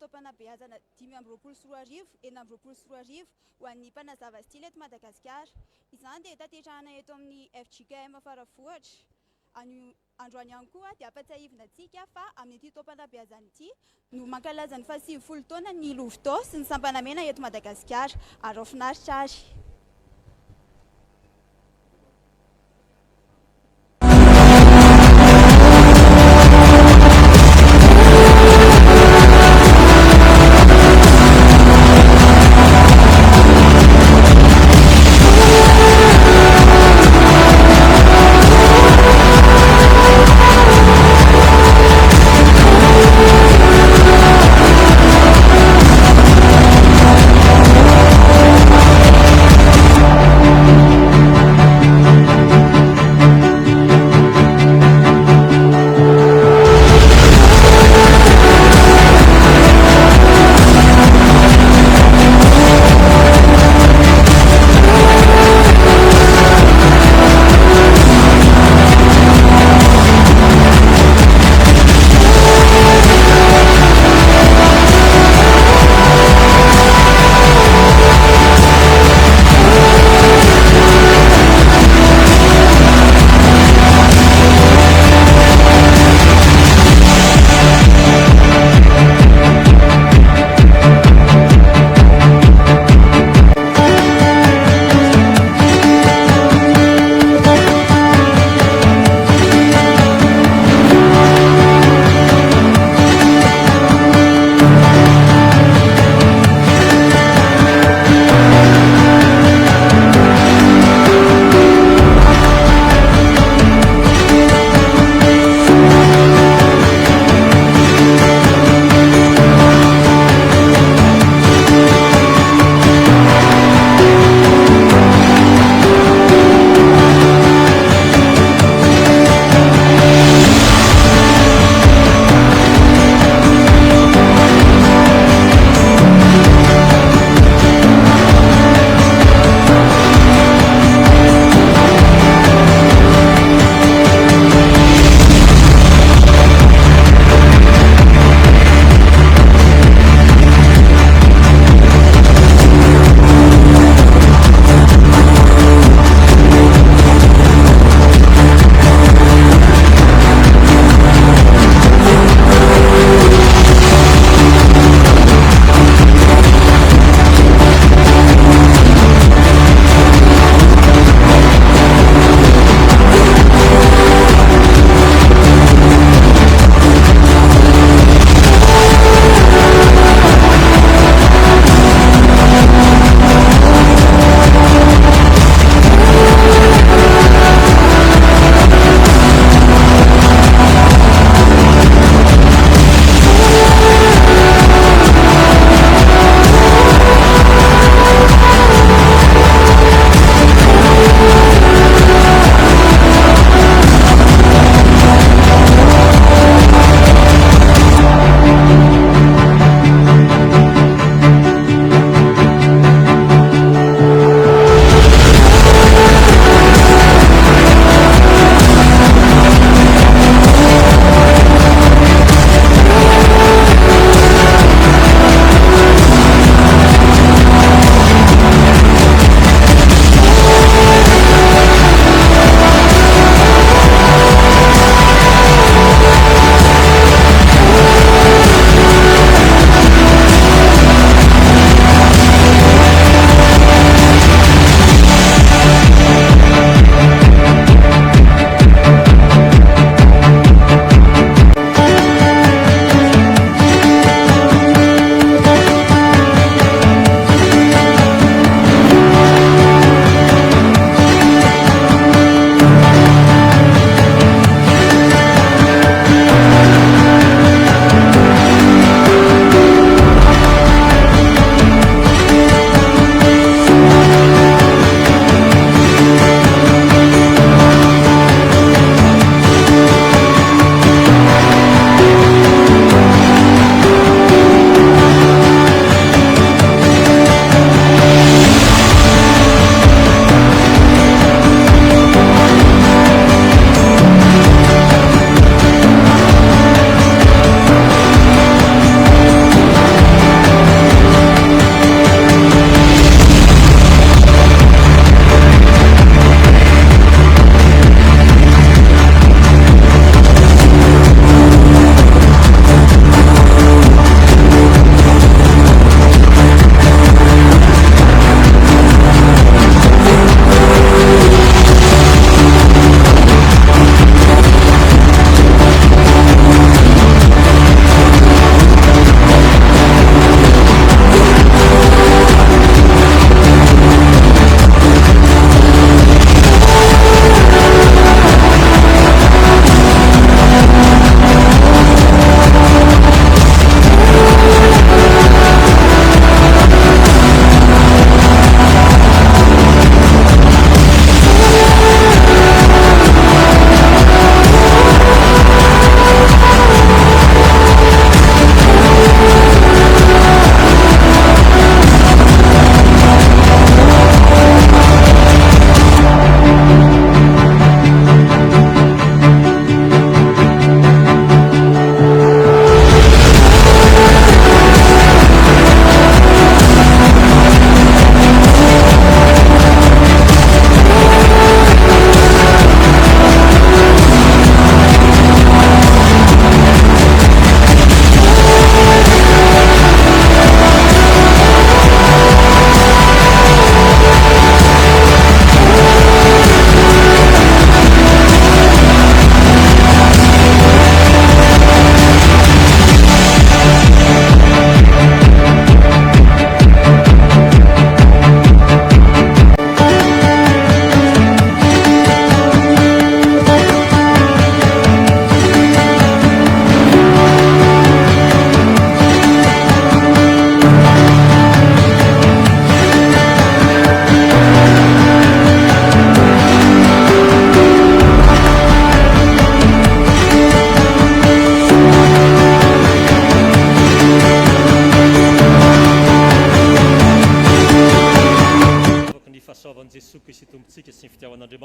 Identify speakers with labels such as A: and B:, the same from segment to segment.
A: fanabeazana 5 enam-roapolo sy roa arivo ho an'ny mpanazava stily eto Madagasikara. Izany dia taterahana eto amin'ny FJKM Faravohitra. Androany ihany koa dia ampatsiahivina fa amin'ny ity taom-panabeazana ity no mankalaza ny 80 taona ny Louvotao sy ny sampanamena eto Madagasikara. Ary ao finaritra ary.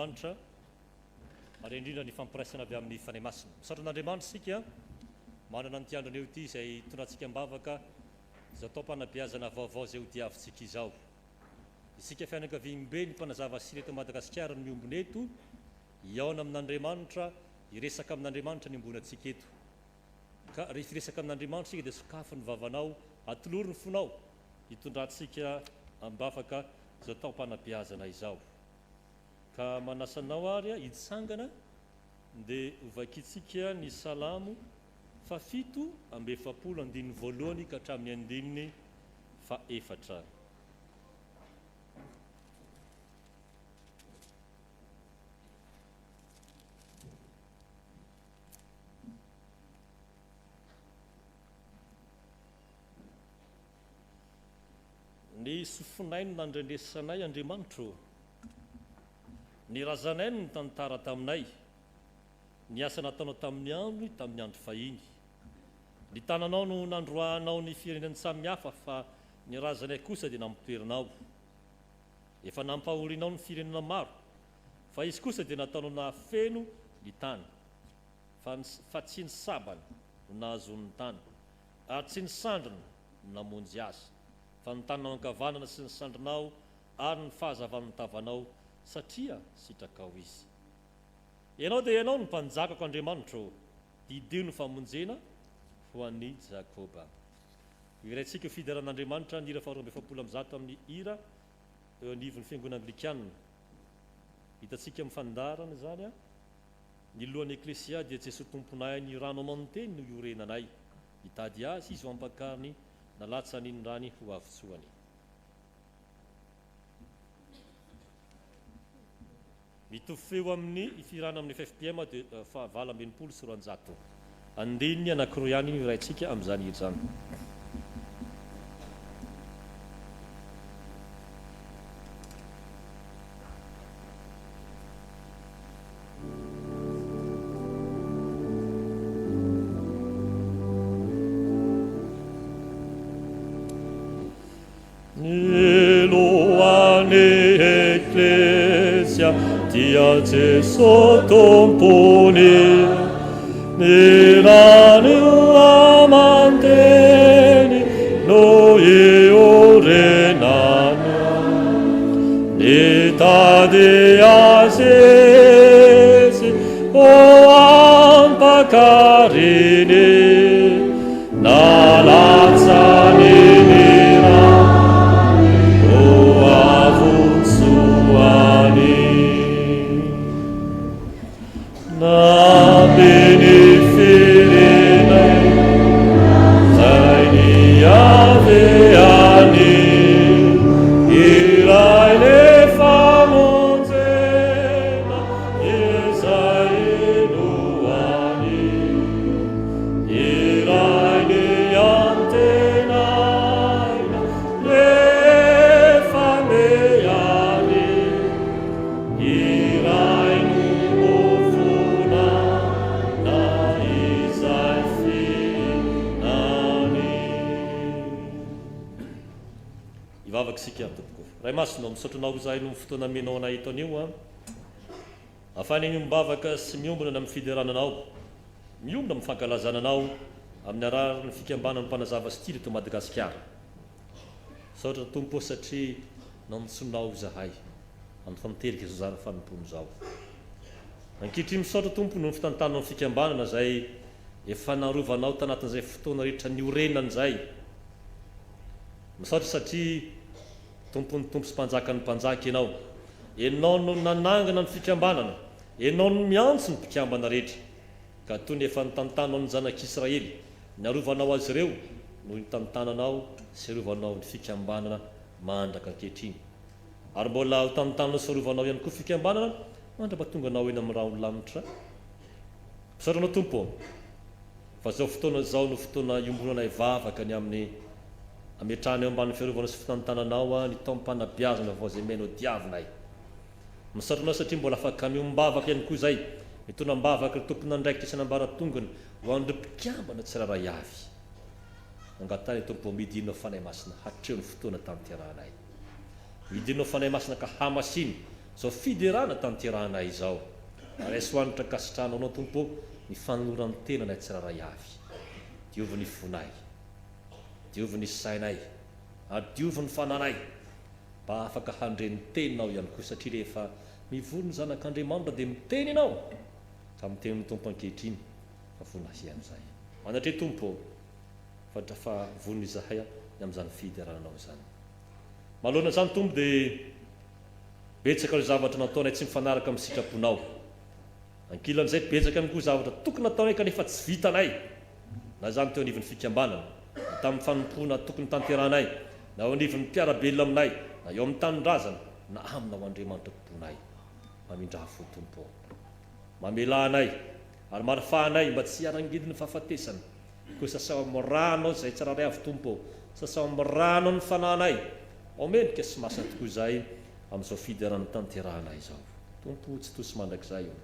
B: Andriamanitra ary indrindra ny fampiraisana avy amin'ny fanahy masina. Misaotra an'Andriamanitra isika manana ny tiandrony eo ity izay tondratsika mbavaka izao taom-panabeazana vaovao izay ho diavintsika izao. Isika fianakaviam-be ny mpanazava asy eto Madagasikara ny miombona eto, iaona amin'Andriamanitra, iresaka amin'Andriamanitra ny ombonantsika eto. Ka rehefa iresaka amin'Andriamanitra isika dia sokafo ny vavanao, atolory ny fonao hitondrantsika mbavaka izao taom-panabeazana izao. Ka manasanao ary hitsangana dia hovakitsika ny salamo 7:1 ka hatramin'ny 4. Ny sofonay no nandrendesanay Andriamanitro, ny razanay no tantara taminay, ny asa nataonao tamin'ny andro fahiny. Ny tananao no nandroahanao ny firenen'ny samihafa fa ny razanay kosa dia nampitoerinao. Efa nampahorianao ny firenena maro, fa izy kosa dia nataonao nahafeno ny tany, fa tsy ny sabany no nahazon'ny tany, ary tsy ny sandriny no namonjy azy, fa ny tananao ankavanana sy ny sandrinao ary ny fahazavan'ny tavanao satria sitrakao izy. Ianao dia ianao no mpanjakako Andriamanitro, didio ny famonjena ho an'ny Jakoba. Iraintsika fidaran'Andriamanitra ny hira 270 amin'ny hira eo anivon'ny fiangonana Anglikanina. Hitantsika mifandarana zany ny lohan'ny eklesia dia Jesosy tomponay, ny rano amanteny no iorenanay. Hitady azy izy ho ampakariny nalatsany ny rany ho avitsoany. Mitovy feo amin'ny ifirana amin'ny FFPM dia 920 sy 400. Andininy anankiroa ihany no iraintsika amin'izany hira izany.
C: Dia Gesù tomponi, nell'anno amanteni, noi orenano, nita di asesi, o ampacarini, na lazzani nera, o avunsuani. Na beneferena zaini aveani irai le famonzena esainuani irai le antenaina le fameani irai
B: ivavaka sika tompoko. Ray masina misotronao izahay no fotoana amenao anay eto anio afahany mimbavaka sy miombona amin'ny fiderananao, miombona amin'ny fankalazananao amin'ny ararany fikambanan'ny mpanazava stily eto Madagasikara. Misaotra tompo satria nantsonao izahay amin'ny famiterika izao zara fanompono izao. Ankehitriny misaotra tompo no fitantanao amin'ny fikambanana izay efa narovanao tanatin'izay fotoana rehetra ny orenana izay. Misaotra satria tompony tompo sy mpanjakany mpanjaka ianao. Ianao no nanangana ny fikambanana, ianao no miantso ny mpikambana rehetra. Ka toy ny efa nitantanao ny zanak'Israely, narovanao azy ireo no nitantananao sy rovanao ny fikambanana mandraka ankehitriny. Ary mbola ho tantanao sy rovanao ihany koa fikambanana mandra-pahatonga anao eny amin'ny raha olamitra. Misaotranao tompo, fa zao fotoana zao no fotoana iombonanay vavaka ny amin'ny ametrahana eo ambany fiarovana sy fitantananao ny taom-panabeazana vao izay menao diavinay. Misaotranao satria mbola afaka miombavaka ihany koa izay, mitondra mbavaka tompony andraikitra sy nambaratongany ho an'ireo mpikambana tsiraray avy. Angatany tompo midinao fanahy masina hatreo ny fotoana tanterahana. Midinao fanahy masina ka hamasiny zao fiderana tanterahanay izao ary asoanitra kasitranao anao tompo ny fanolorany tenanay tsiraray avy diovy ny fonay diovy ny sainay ary diovy ny fananay mba afaka handreny teninao ihany koa satria rehefa mivony ny zanak'Andriamanitra dia miteny ianao ka miteny ny tompo ankehitriny fa vonahian'izay manatre tompo fa voniny izahay amin'izany fiderananao izany malohana izany tompo dia betsaka ireo zavatra nataonay tsy mifanaraka amin'ny sitraponao ankilan'izay betsaka ihany koa zavatra tokony nataonay kanefa tsy vitanay na izany teo anivon'ny fikambanana na tamin'ny fanompoana tokony tanterahanay na ao anivon'ny mpiarabelona aminay na eo amin'ny tanindrazana na aminao Andriamanitra tomponay mamindra fo tompo mamelahanay ary marifahanay mba tsy hiarangidiny fahafatesana koa sasao amin'ny ranao izay tsiraray avy tompo sasao amin'ny rano ny fanahinay omenika sy masina tokoa izay amin'izao fiderany tanterahanay izao tompo tsy tosy mandrakizay io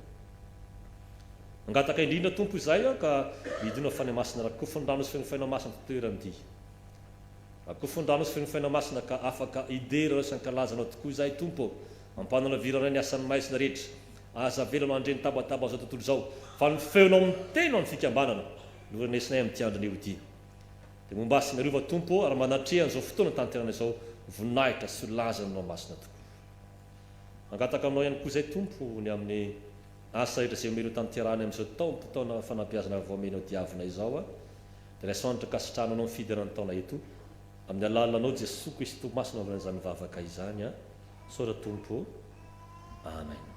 B: angataka indrindra tompo izay ka midina fany masina rakofondrano sy fenofaina masina totoeran'ity rakofondrano sy fenofaina masina ka afaka idera reo sankalazanao tokoa izay tompo ampanana viraray ny asan'ny maisina rehetra aza velanao andreny tabataba zao tontolo izao fa ny feonao miteno amin'ny fikambanana norenesinay amin'ity androny ity dia momba sy miarova tompo ary manatrehan'izao fotoana tanterana izao voninahitra sy lazanao masina tokoa angataka aminao ihany koa izay tompo ny amin'ny asa rehetra izay omenao tanterahany amin'izao taona fanabeazana voamenao diavina izao dia rasoanitra kasitranao anao mifiderany taona eto amin'ny alalanao Jesosy Kristy masina amin'izany vavaka izany sora tompo amen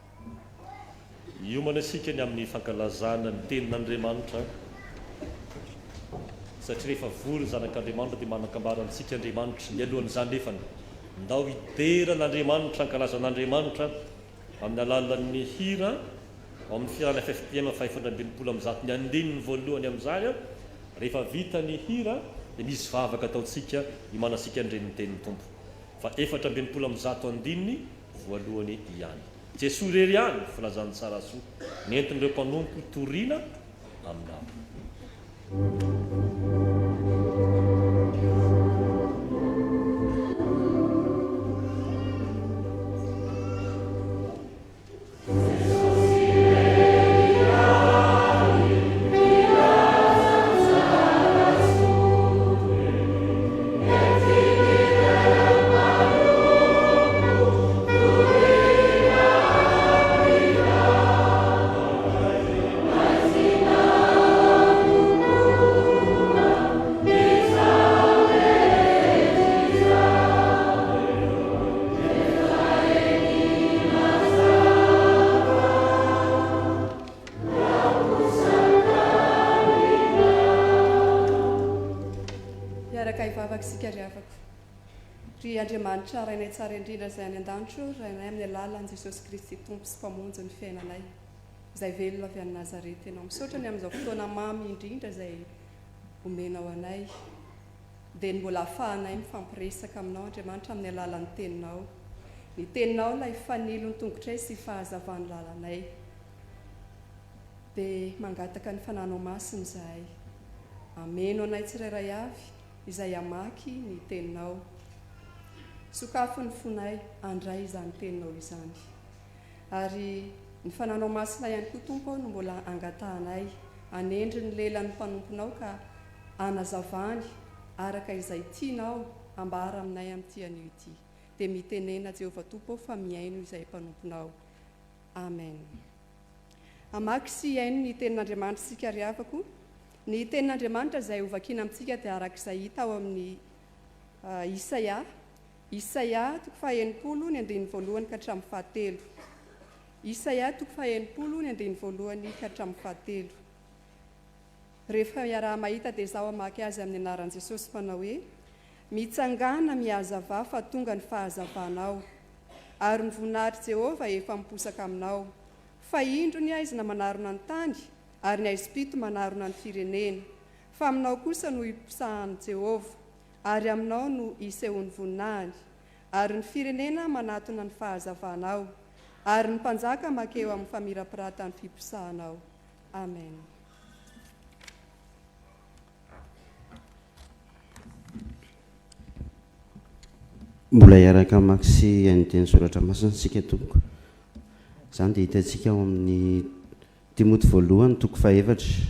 B: iomana isika ny amin'ny fankalazana ny tenin'Andriamanitra satria rehefa vory zanak'Andriamanitra dia manakambara amintsika Andriamanitra mialohan'izany nefany ndao hideran'Andriamanitra ankalazan'Andriamanitra amin'ny alalan'ny hira ao amin'ny firana FFPM 520 amin'ny andininy voalohany amin'izany rehefa vita ny hira dia misy vavaka ataontsika imanasika andreny ny tenin'ny tompo fa 420 amin'ny andininy voalohany ihany Jesosy rery ihany filazany tsara soa nentin'ireo mpanompo toriana aminao
D: Andriamanitra rainay tsara indrindra izay any an-danitro rainay amin'ny alalan'i Jesosy Kristy tompo sy mpamonjy ny fiainanay izay velona avy any Nazareta ianao misaotra ny amin'izao fotoana mamy indrindra izay omenao anay dia mbola ahafahanay mifampiresaka aminao Andriamanitra amin'ny alalan'ny teninao ny teninao ilay fanilo ny tongotray sy fahazavany lalanay dia mangataka ny fananao masina izahay ameno anay tsirairay avy izay amaky ny teninao sokafo ny fonay andray izany teninao izany ary ny fananao masina ihany koa tompo no mbola angatahanay anendry ny lelan'ny mpanomponao ka anazavany araka izay tianao ambara aminay amin'ity anio ity dia mitenena Jehovah tompo fa miaino izay mpanomponao amen amaky sy iaino ny tenin'Andriamanitra sika riavako ny tenin'Andriamanitra izay hovakiana amintsika dia araka izay hita ao amin'ny Isaia toko faha-enipolo ny andininy voalohany ka hatramin'ny fahatelo Isaia toko faha-enipolo ny andininy voalohany ka hatramin'ny fahatelo rehefa miaraha mahita dia izaho amaky azy amin'ny anaran'i Jesosy manao hoe mitsangana mihazava fa tonga ny fahazavanao ary ny voninahitry Jehova efa miposaka aminao fa indro ny aizina manarona ny tany ary ny aizim-pito manarona ny firenena fa aminao kosa no hipisahan'i Jehova ary aminao no isehon'ny voninahiny ary ny firenena manatona ny fahazavanao ary ny mpanjaka makeo amin'ny famirapirata ny fipisahanao amen
E: mbola iaraka mamaky sy an'iteny soratra masina sika tompoko Izany dia hitantsika ao amin'ny Timoty voalohany toko faefatra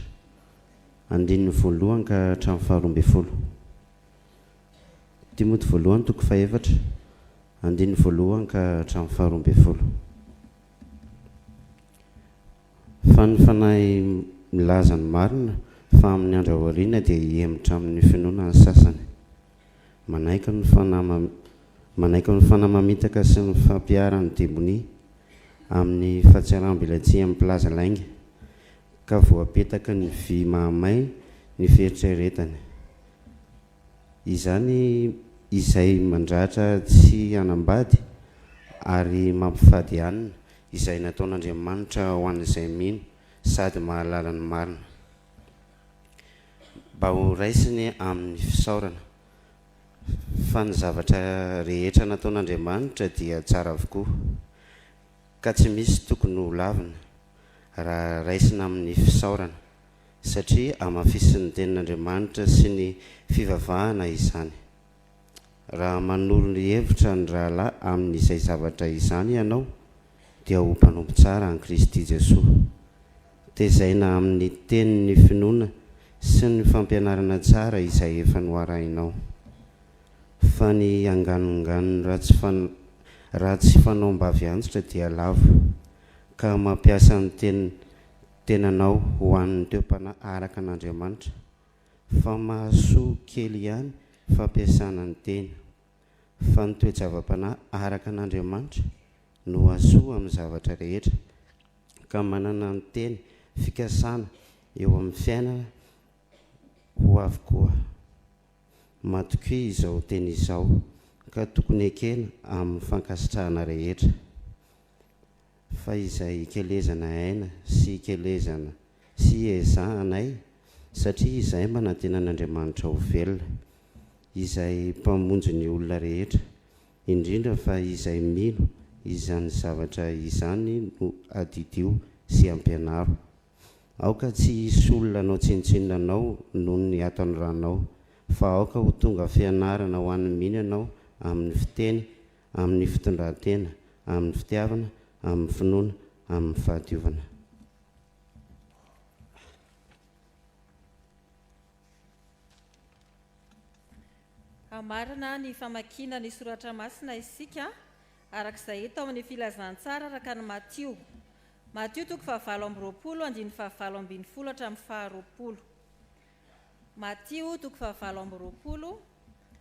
E: andininy voalohany ka hatramin'ny faharoa ambin'ny folo. Timoty voalohany toko faefatra andininy voalohany ka hatramin'ny faharoa ambin'ny folo. Fa ny fanahy milaza ny marina fa amin'ny andro aoriana dia hihemitra amin'ny finoana ny sasany. Manaiky ny fanamamitaka sy ny fampiarany demoni amin'ny fahatsiaram-bilatsia amin'ny mpilaza lainga ka voapetaka ny vy mahamay ny fieritreretany. Izany izay mandratra tsy hanambady ary mampifady hanina izay nataon'Andriamanitra ho an'izay mino sady mahalala ny marina. Mba ho raisiny amin'ny fisaorana fa ny zavatra rehetra nataon'Andriamanitra dia tsara avokoa ka tsy misy tokony ho lavina raha raisina amin'ny fisaorana satria amafisin'ny tenin'Andriamanitra sy ny fivavahana izany. Raha manoro ny hevitra ny rahalahy amin'izay zavatra izany ianao dia ho mpanompo tsara an'i Kristy Jesosy. Tezaina amin'ny tenin'ny finoana sy ny fampianarana tsara izay efa noarahinao. Fa ny anganonganony raha tsy fanaom-bavy antitra dia lavo ka mampiasa ny tenanao ho an'ny teo-panahy araka an'Andriamanitra. Fa mahasoa kely ihany fampiasana ny tena, fa ny toe-javam-panahy araka an'Andriamanitra no asoa amin'ny zavatra rehetra ka manana ny teny fikasana eo amin'ny fiainana ho avokoa. Matoki izao teny izao ka tokony ekena amin'ny fankasitrahana rehetra. Fa izay hikelezana aina sy hikelezana sy ezahanay satria izay manantena an'Andriamanitra ho velona, izay mpamonjy ny olona rehetra, indrindra fa izay mino izany zavatra izany no adidio sy ampianaro. Aoka tsy hisy olona anao tsinontsinona anao noho ny ataony ranao, fa aoka ho tonga fianarana ho an'ny mino ianao amin'ny fiteny, amin'ny fitondran-tena, amin'ny fitiavana, amin'ny finoana, amin'ny fahadiovana.
F: Marina ny famakina ny soratra masina isika arak'izay hita ao amin'ny filazantsara araka ny Matio. Matio toko 7:20 andiny 7:20 hatramin'ny 20. Matio toko 7:20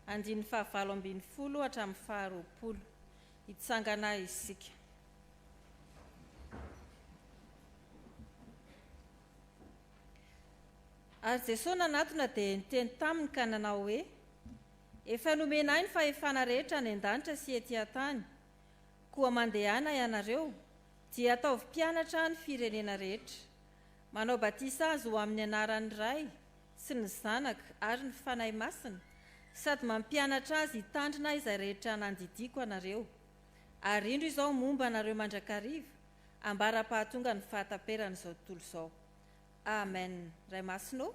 F: andiny 7:20 hatramin'ny 20. Hitsangana isika. Ary Jesosy nanatona dia niteny taminy ka nanao hoe: efa nomenay ny fahefana rehetra any an-danitra sy etỳ an-tany, koa mandehana ianareo dia ataovy mpianatra ny firenena rehetra, manao batisa azy ho amin'ny anaran'ny Ray sy ny Zanaka ary ny Fanahy Masina, sady mampianatra azy hitandrina izay rehetra nandidiko anareo. Ary indro izao momba anareo mandrakariva ambara-pahatonga ny fahataperan'izao tontolo izao. Amen. Ray Masino,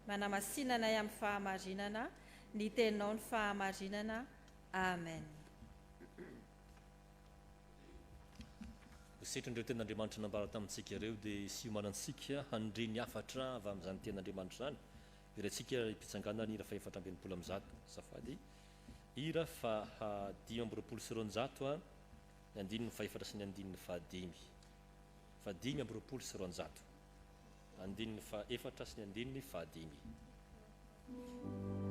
F: manamasinanay amin'ny fahamarinana ny teninao ny fahamarinana. Amen.
B: Setrandreo ten'Andriamanitra nambara tamintsika ireo dia sy homanantsika handre ny afatra avy amin'izany ten'Andriamanitra izany. Irantsika mpitsangana ny ira fa 420 safady ira fa 520 sy 200 ny andininy fa 4 sy ny andininy fa 5. Fa 520 sy 200 andininy fa 4 sy ny andininy fa 5.
C: Amen.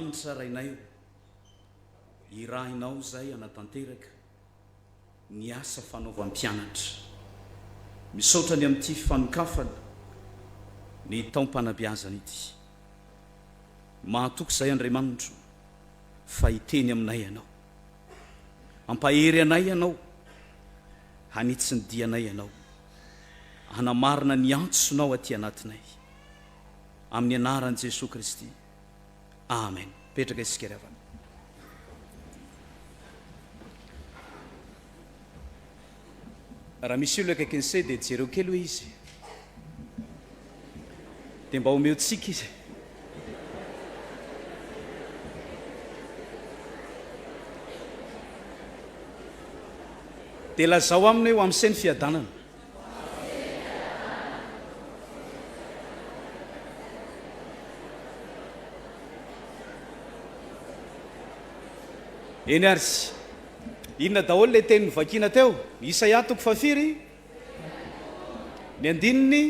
G: Andriamanitra rainay irahinao zay anatanteraka ny asa fanaovam-pianatra misaotrany amin'ity fanokafana ny taom-panabeazana ity mahatoky zay Andriamanitra fa hiteny aminay ianao ampahery anay ianao hanitsy ny dianay ianao hanamarina ny antsonao aty anatinay amin'ny anaran'i Jesosy Kristy amen. Petraka isika ry havana. Raha misy olona akaiky ny se dia jereo kely hoe izy dia mba homeotsika izy. Dia lazao aminy hoe ho amin'iseny fiadanana. Eny ary inona daholo le teny vakina teo? Isaia 4 ny andininy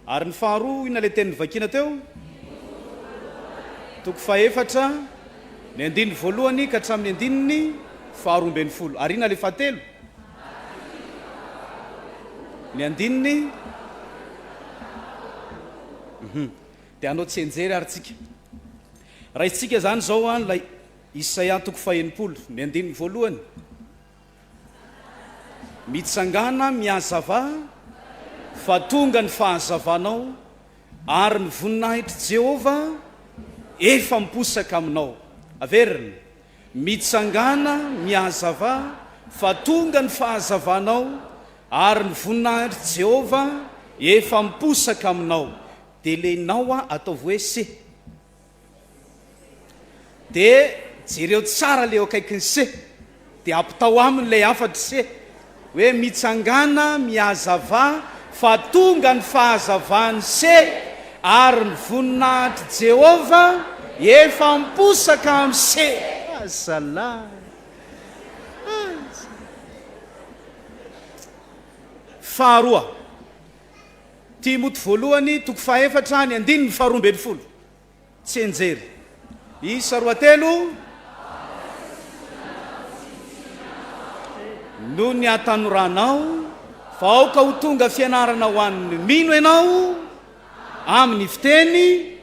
G: ary ny faharoa inona le teny vakina teo? 4 ny andininy voalohany ka hatramin'ny andininy 12 ary inona le fahatelo? Ny andininy dia anao tsy enjery ary tsika raha itsika zany zao lay Isaia 90 ny andininy voalohany mitsangana miazava fa tonga ny fahazavanao ary ny voninahitra Jehova efa miposaka aminao. Averina mitsangana miazava fa tonga ny fahazavanao ary ny voninahitra Jehova efa miposaka aminao. Dia lenao ataovy hoe se dia jereo tsara le akaikiny se dia ampitao aminy lay afatra se hoe mitsangana miazava fa tonga ny fahazavany se ary ny voninahitra Jehova efa miposaka amin'ny se. Azalahy faharoa Timoty voalohany 4 ny andininy 12 tsy enjery. Isa 3 no ny atanoranao fa aoka ho tonga fianarana ho an'ny mino ianao amin'ny fiteny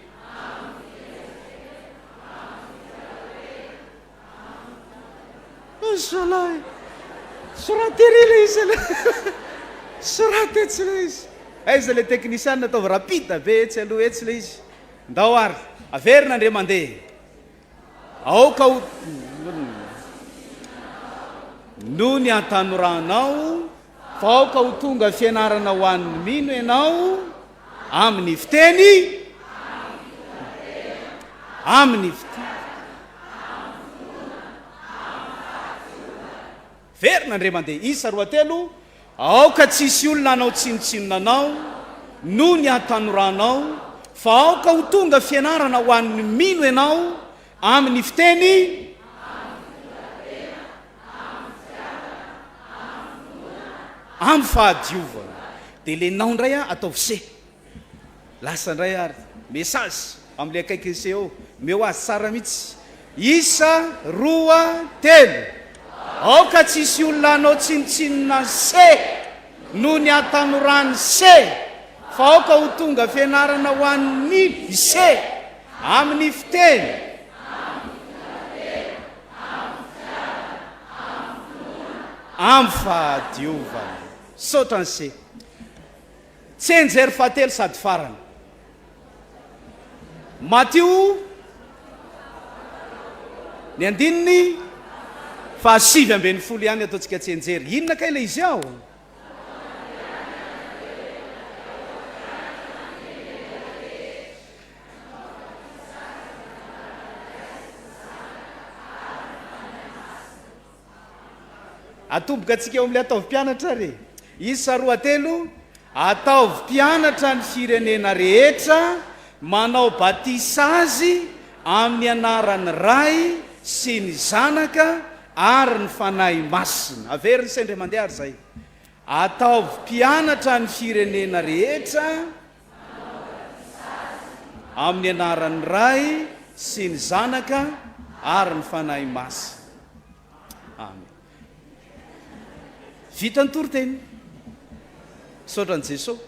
G: Zalahy soratery le izy soraty etsy le izy aiza le teknisian ataovy rapida be etsy aloha etsy le izy ndao ary averina andre mandeha aoka ho no ny atanoranao fa aoka ho tonga fianarana ho an'ny mino ianao amin'ny fiteny amin'ny fiteny verina andre mandeha. Isa 3 aoka tsisy olona anao tsinotsinonanao no ny atanoranao fa aoka ho tonga fianarana ho an'ny mino ianao amin'ny fiteny amin'ny fahadiovana. Dia lenao indray ataovy se lasa indray ary mesazy amin'le akaiky se eo meo azy tsara mihitsy. Isa 2 aoka tsisy olona anao tsinotsinona se no ny atanorany se fa aoka ho tonga fianarana ho an'ny se amin'ny fiteny amin'ny fahadiovana. Saotra ny se tsy enjery fahatelo sady farana. Matio ny andininy 7 ihany ataontsika tsy enjery. Inona kay le izy ao? Atomboka atsika eo amin'ilay ataovy mpianatra re. Isa 3 ataovy mpianatra ny firenena rehetra manao batisa azy amin'ny anaran'ny Ray sy ny Zanaka ary ny fanahy masina. Averiny sendra mandeha ary zay. Ataovy mpianatra ny firenena rehetra amin'ny anaran'ny ray sy ny zanaka ary ny fanahy masy. Amen. Vita ny toroteny saotra ny Jesosy.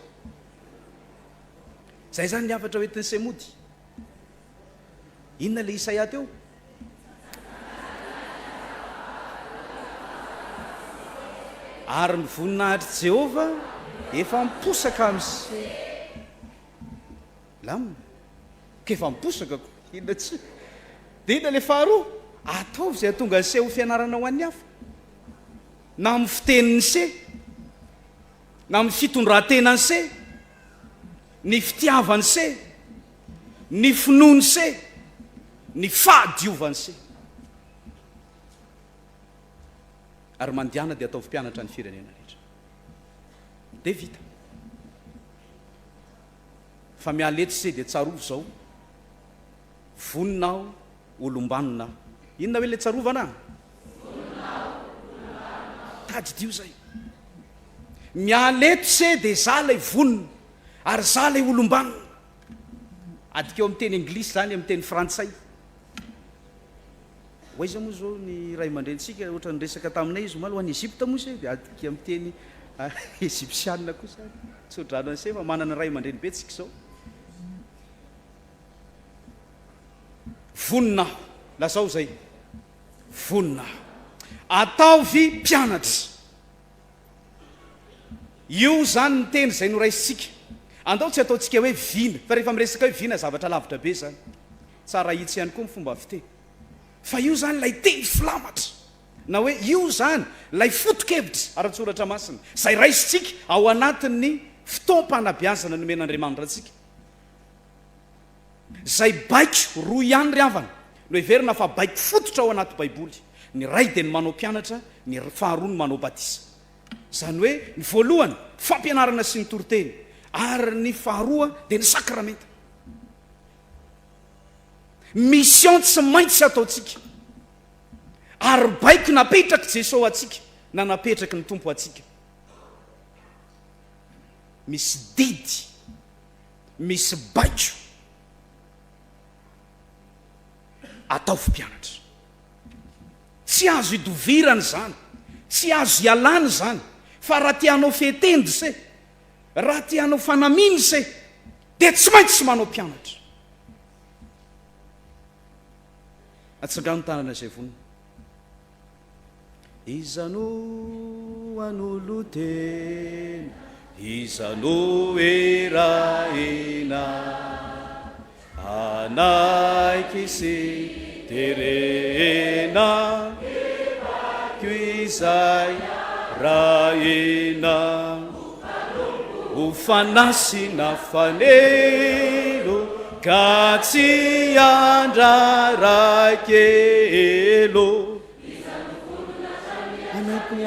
G: Zay zany niafatra hoentin'ny semody. Inona le Isaia teo? Ary ny voninahitry Jehova efa miposaka am'se lamina ka efa miposaka ko inona tsy dia inona le faharoa ataovy zay tonga se ho fianarana ho an'ny hafa na amin'ny fiteniny se na amin'ny fitondran-tenany se ny fitiavany se ny finoany se ny fahadiovany se ary mandiana dia ataovy mpianatra ny firenena rehetra dia vita fa mialety se dia tsarovo zao voninao olombanona inona hoe le tsarovana tadidio zay mialeto se dia za lay vonina ary za lay olombanina adikeo amin'ny teny anglisy zany amin'ny teny frantsay oaiza moa zao ny ray aman-drentsika ohatra ny resaka taminay izy malo ho any Egypte moa se dia adika amin'ny teny Egyptianina kosa tsodrano an'se fa manana ray aman-dreny betsika zao vonina lazao zay vonina ataovy mpianatra io zany ny teny zay no raisitsika andao tsy ataontsika hoe vina fa rehefa miresaka hoe vina zavatra lavitra be zany tsara hitsy ihany koa ny fomba fiteny fa io zany lay teny filamatra na hoe io zany lay fotokevitra ara-tsoratra masina zay raisitsika ao anatin'ny fotoam-panabiazana nomen'Andriamanitra atsika zay baiko roa ihany ry havana no heverina fa baiko fototra ao anaty baiboly ny ray dia ny manao mpianatra ny faharoa ny manao batisa zany hoe ny voalohany fampianarana sy ny toroteny ary ny faharoa dia ny sakramenta mission tsy maintsy ataotsika ary baiko napetraky Jesosy atsika na napetraky ny tompo atsika misy didy misy baiko ataovy mpianatra tsy azo idovirany zany tsy azo ialany zany fa raha tianao fetendy se raha tianao fanaminy se dia tsy maintsy manao mpianatra atsandrano tanana zay vonina izano anolotena izano erahena anaiky sy terena ko izay rahena ho fanasina fanelo ka tsy andraraikelo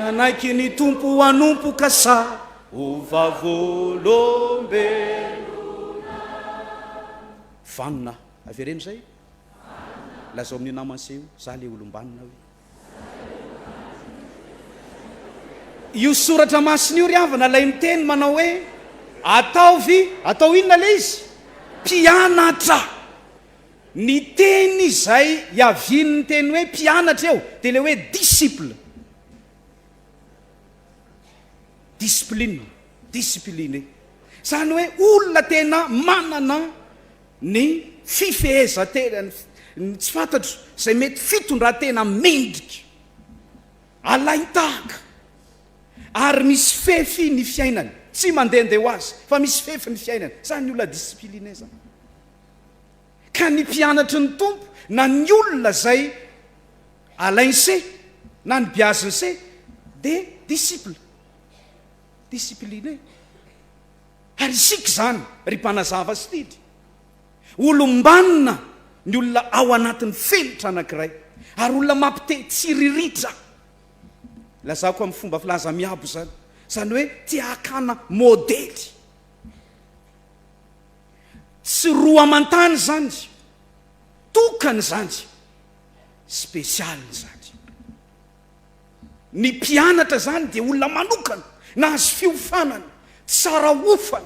G: anaiky ny tompo anompo kasa ho vavolombelona vanina avereno zay lazao amin'ny namanseho za le olombanina hoe io soratra masina io ry havana lay miteny manao hoe ataovy atao inona le izy mpianatra ny teny zay iavian'ny teny hoe mpianatra eo dia le hoe disciple discipline zany hoe olona tena manana ny fifehezantena tsy fantatro zay mety fitondran-tena mendrika alaitahaka ary misy fefy ny fiainany tsy mandehandeha ho azy fa misy fefy ny fiainany zany ny olona discipline zany ka ny mpianatry ny tompo na ny olona zay alainse na ny biazinse dia discipline ary isika zany ry mpanazava sy tidy olombanina ny olona ao anatin'ny felitra anankiray ary olona mampite tsiriritra lazako amin'ny fomba filaza miabo zany hoe tiakana modely tsy roa amantany zany tokany zany spesialiny zany ny mpianatra zany dia olona manokana na azo fiofanany tsara ofany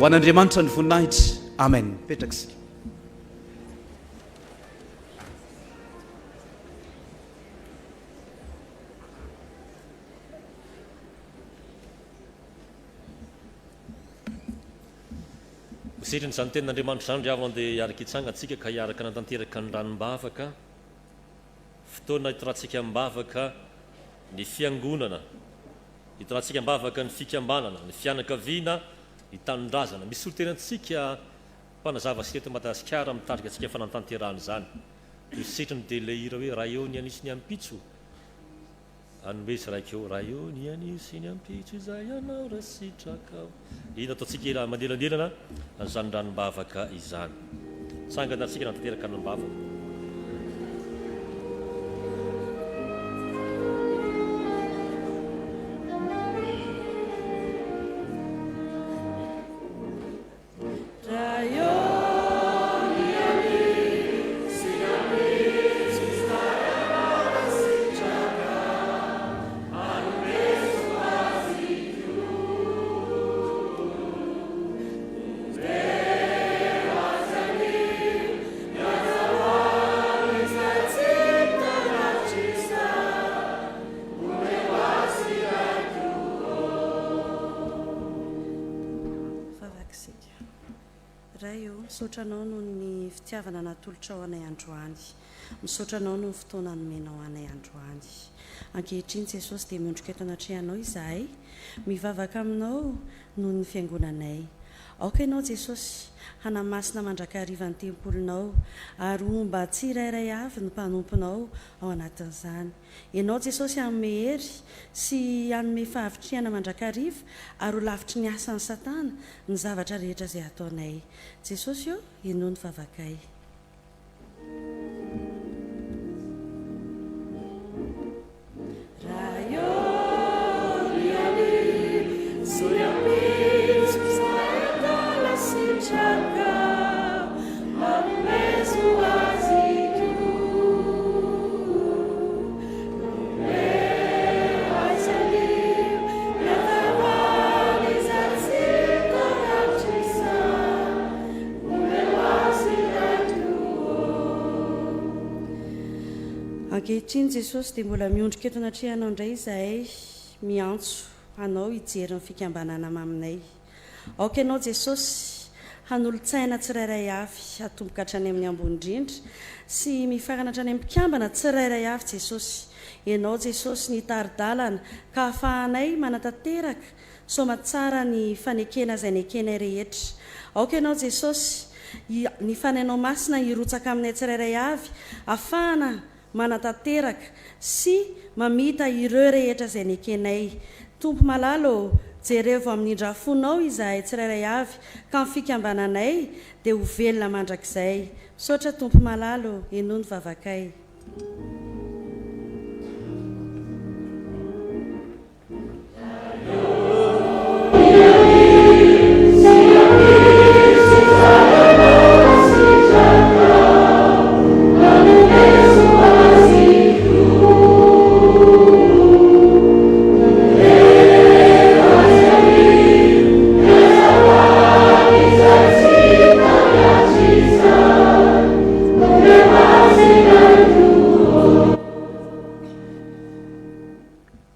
G: ho an'andriamanitra ny voninahitra amen. Petraka sika.
B: Sitrany izany tenin'andriamanitra izany ry avo andeha hiaraka hitsangatsika ka hiaraka nantanteraka ny ranom-bavaka fotoana hitorantsika mibavaka ny fiangonana, hitorantsika mibavaka ny fikambanana, ny fianakaviana, ny tanindrazana. Misy olo tenantsika mpanazava sy teto Madagasikara mitarika antsika fanantanterahana izany. Io sitrany dia le hira hoe raha eo ny anisy ny ampitso, anome izy raika eo raha eo ny anisy ny ampitso izay ianao raha sitrakao. Iny ataontsika manelanelana izany ranom-bavaka izany. Sanganaritsika nantanteraka ranom-bavaka.
H: Misaotra anao noho ny fitiavana natolotra ao anay androany, misaotra anao noho ny fotoana nomenao anay androany. Ankehitriny Jesosy dia miondrika eto anatrehanao izahay, mivavaka aminao noho ny fiangonanay. Aoka ianao Jesosy, hanamasina mandrakariva ny tempolinao, ary omba tsirairay avy ny mpanomponao ao anatin'izany. Ianao Jesosy hanome hery sy hanome fahavitriana mandrakariva, ary ho lavitry ny asan'ny Satana ny zavatra rehetra izay ataonay. Jesosy io, ianao ny vavakay. Ankehitriny Jesosy dia mbola miondrika eto anatrehanao indray izahay, miantso anao hijery ny fikambanana aminay. Aoka ianao Jesosy, hanolo-tsaina tsirairay avy hatomboka hatrany amin'ny ambony-drindra sy mifarana hatrany amin'ny mpikambana tsirairay avy Jesosy. Ianao Jesosy ny taridalana ka ahafahanay manatanteraka somatsara ny fanekena izay nekenay rehetra. Aoka ianao Jesosy, ny fanainao masina hirotsaka aminay tsirairay avy ahafahana manatanteraka sy mamita ireo rehetra izay nekenay. Tompo malalo, jereo amin'indra fonao izahay tsirairay avy ka ny fikambananay dia ho velona mandrakizay. Misaotra Tompo malalo, ianao ny vavakay.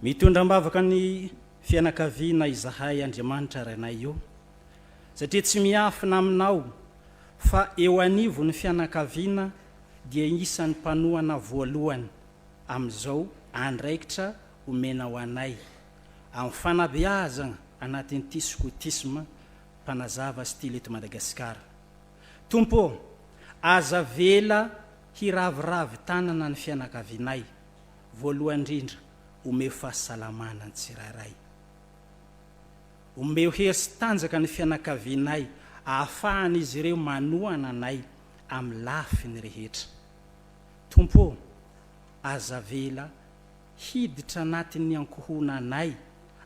I: Mitondram-bavaka ny fianakaviana izahay Andriamanitra rainay io, satria tsy miafina aminao fa eo anivo ny fianakaviana dia isan'ny mpanohana voalohany amin'izao andraikitra omenao anay amin'ny fanabeazana anatin'ity skotisma mpanazava sy ty leto Madagasikara. Tompo, aza vela hiraviravy tanana ny fianakavianay, voalohany indrindra omeo fahasalamana ny tsirairay, omeo hery sy tanjaka ny fianakavianay ahafahana izy ireo manohana anay amin'ny lafiny rehetra. Tompo, aza vela hiditra anatin'ny ankohona anay,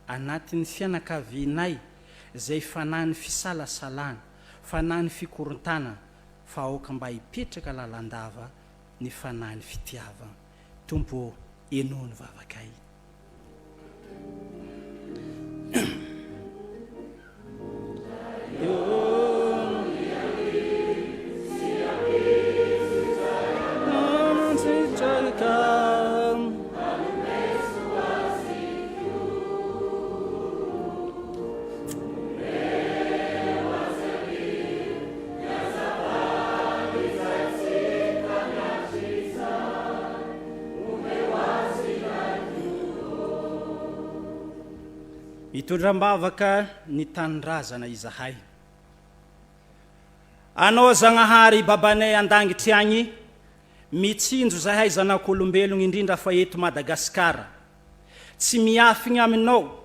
I: anatin'ny fianakavianay izay fanahy ny fisalasalana, fanahy ny fikorontana, fa aoka mba hipetraka lalandava ny fanahy ny fitiavana. Tompo, ianao ny vavakay.
C: Yo
I: vavaka mitondram-bavaka ny tanindrazana izahay anao zagnahary babanay andangitry agny mitsinjo zahay zanak'olombelogno indrindra fa eto Madagasikara tsy miafigna aminao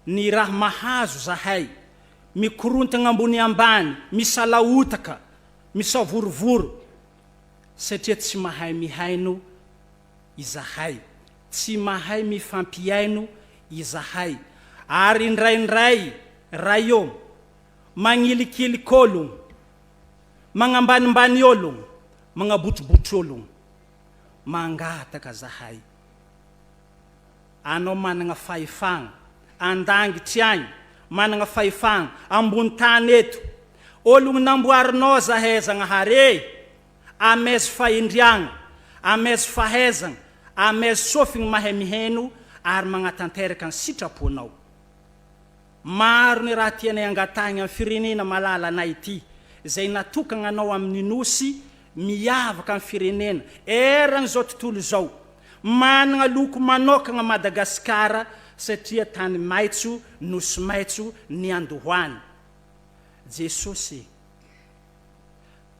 I: ny raha mahazo zahay mikorontagna ambony ambany misalaotaka misavorovoro satria tsy mahay mihaino izahay tsy mahay mifampiaino izahay ary indraindray rayo magnilikiliky ologno magnambanimbany ologno magnabotrobotry ologno mangataka zahay anao managna fahefagna andangitry agny managna fahefagna ambony tany eto ologno namboarinao zahay zagnahary amaizy fahendriagna amaizy fahaizagna amaizy sofigny mahay miheno ary magnatanteraka ny sitraponao maro ny raha tianay angatahigna amin'ny firenena malala anay ity zay natokagna anao amin'ny nosy miavaka amin'ny firenena erany zao tontolo zao managna loko manokagna Madagasikara satria tany maitso nosy maitso ny andohoany Jesosy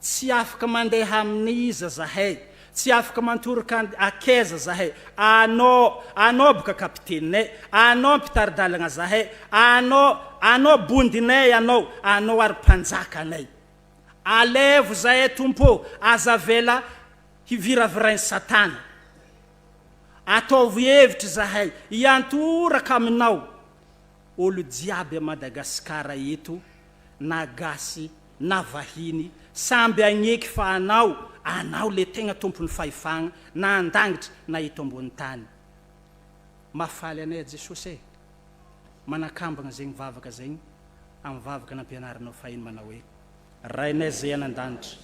I: tsy afaka mandeha amin'ny iza zahay tsy afaka mantoroka akeza zahay anao boka kapitenay anao mpitaridalagna zahay anao bondinay anao ary mpanjakanay alevo zahay tompo azavela hiviravirainy satana ataovy hevitry zahay iantoraka aminao olo jiaby a Madagasikara eto na gasy na vahiny samby agneky fa anao le tegna tompony fahefagna na andangitry na eto ambony tany mafaly anay Jesosy manakambagna zegny vavaka zegny amin'ny vavaka nampianaranao fahiny manao hoe rainay zay anandanitra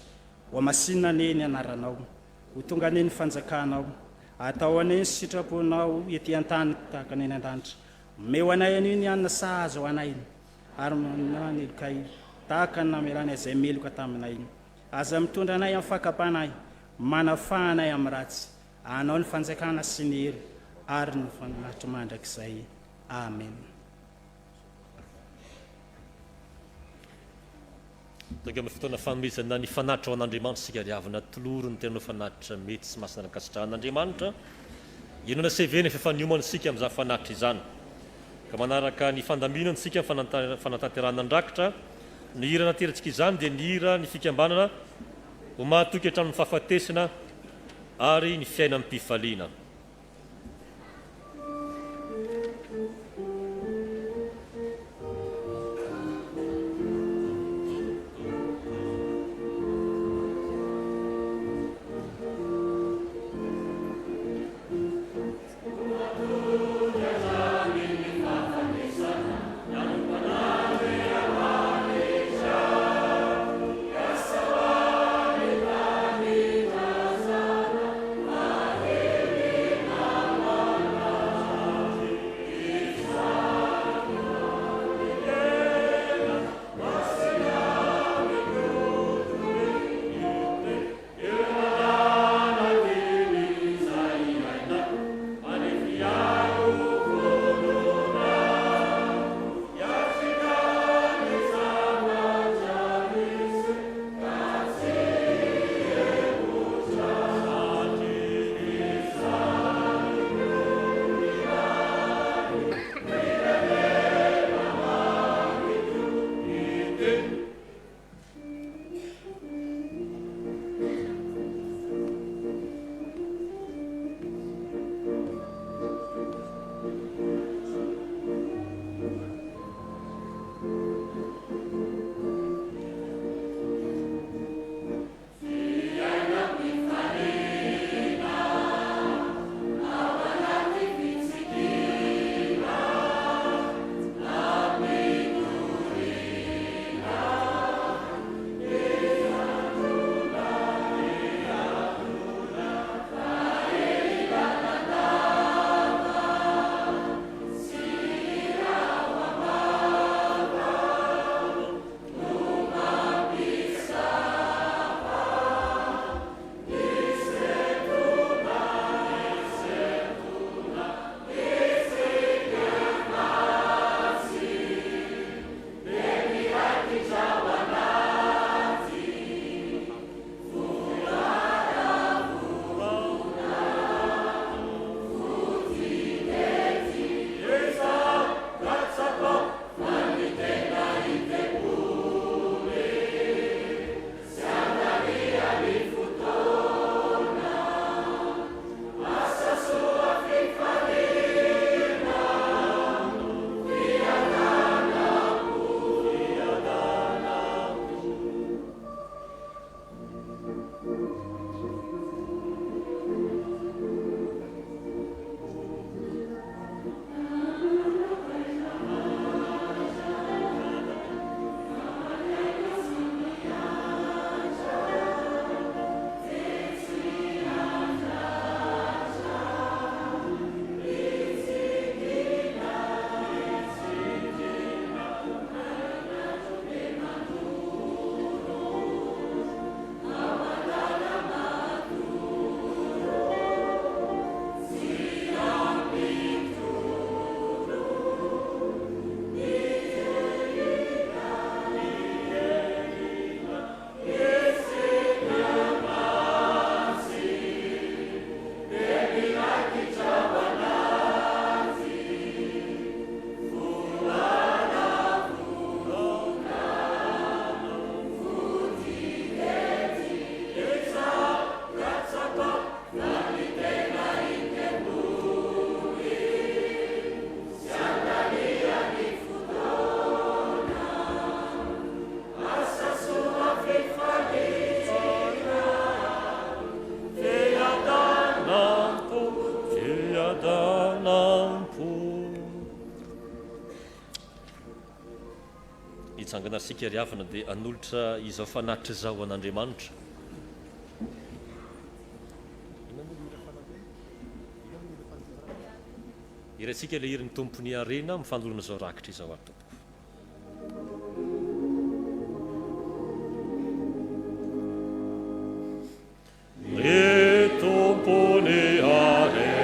I: ho masinina neny anaranao ho tonga neny fanjakanao atao aneny sitraponao ety an-tany tahaka neny andanitra meo anay aniny anina sahazo ho anay ary manelokay tahaka ny nameranay zay meloka taminay aza mitondra anay amin'ny fakapanay manafahanay amin'ny ratsy anao ny fanjakana sy ny hery ary ny fanahitry mandrakizay amen.
B: Daga amin'ny fotoana fanomezana ny fanatitra ho an'Andriamanitra sika riavana toloro ny tenanao fanatitra mety sy masina kasitrahan'Andriamanitra inona seveny fefaniomana sika amin'izany fanatitra izany ka manaraka ny fandaminana sika fanatanterahana andrakitra ny hira naterantsika izany dia ny hira ny fikambanana ho mahatoky hatramin'ny fahafatesina ary ny fiainan'ny mpifaliana.
C: Amen.
B: hitsangana sika ry havana dia anolotra izao fanatitra izao an'Andriamanitra. Iratsika le irin'ny tompony arena mifandolana izao rakitra izao ary tompoko.
C: Le tompony arena,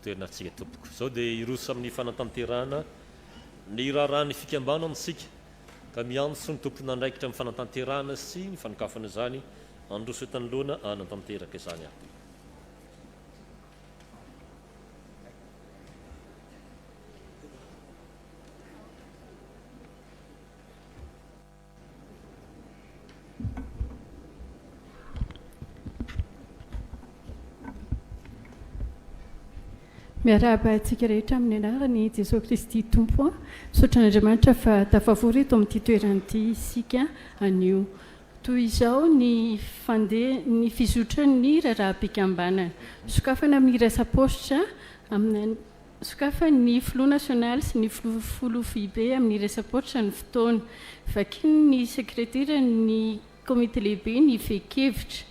B: toerinatsika tompoko zao dia iroso amin'ny fanatanterahana ny raharaha ny fikambana amintsika ka miantso ny tompona andraikitra amin'ny fanatanterahana sy ny fanokafana izany androso etanoloana anatanteraka izany ahy.
J: miarahaba antsika rehetra amin'ny anarany Jesosy Kristy tompo misaotra n'Andriamanitra fa tafavory eto amin'ity toeranyity isika anio toy izao ny fandeha ny fizotran'ny raharaha-pikambanana sokafana amin'ny resapositra amin'ny sokafa ny flou national sy ny folo fibe amin'ny resapositra ny fotoana vakiny ny sekretera ny komité lehibe ny fekevitra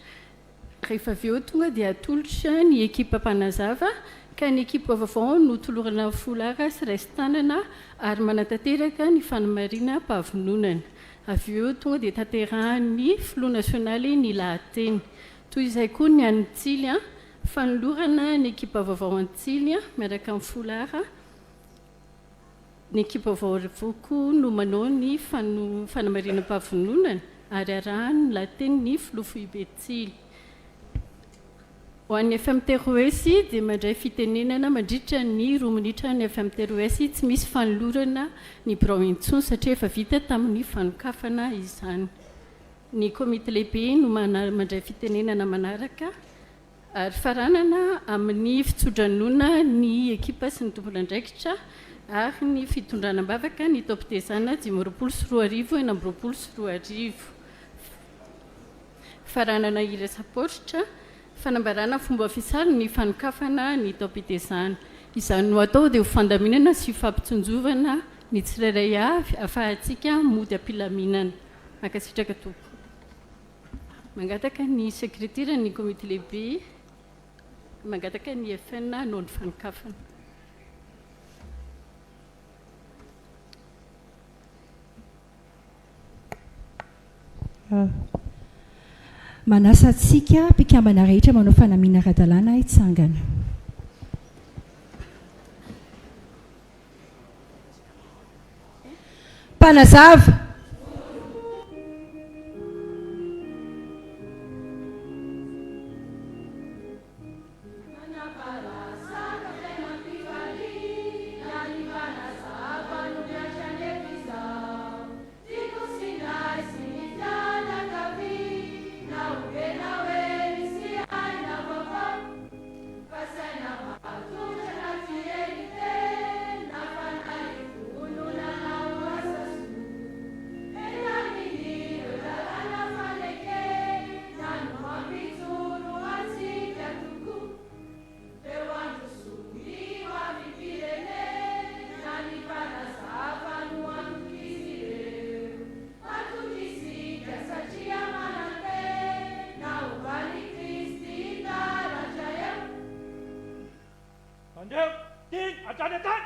J: rehefa avy eo tonga dia atolotra ny ekipa mpanazava ka ny ekipa vaovao no tolorana folara sy raisin-tanana ary manatanteraka ny fanamarina mpavinonana. Avy eo tonga dia tanterahan'ny flou nationaly ny lahateny. Toy izay koa ny Antsily fanolorana ny ekipa vaovao Antsily miaraka amin'ny folara. Ny ekipa vaovao koa no manao ny fanamarina mpavinonana ary arahany lahateny ny flou fibe Antsily. Ho an'ny FMTROS dia mandray fitenenana mandritra ny 2 minitra ny FMTROS tsy misy fanolorana ny birao intsony satria efa vita tamin'ny fanokafana izany. Ny komité lehibe no mandray fitenenana manaraka ary faranana amin'ny fitsondranona ny ekipa sy ny tompon'andraikitra ary ny fitondranam-bavaka ny taopitezana 524 faranana iresapositra fanambarana fomba fisary ny fanokafana ny taopitezana. Izany no atao dia ho fandaminana sy fampitsonjovana ny tsirairay avy ahafahantsika mody ampilaminana. Mankasitraka tompo. Mangataka ny sekretera ny komité lehibe, mangataka ny FN no ny fanokafana.
K: Manasa antsika mpikambana rehetra manao fanamiana ara-dalàna hitsangana. Mpanazava.
C: Amen.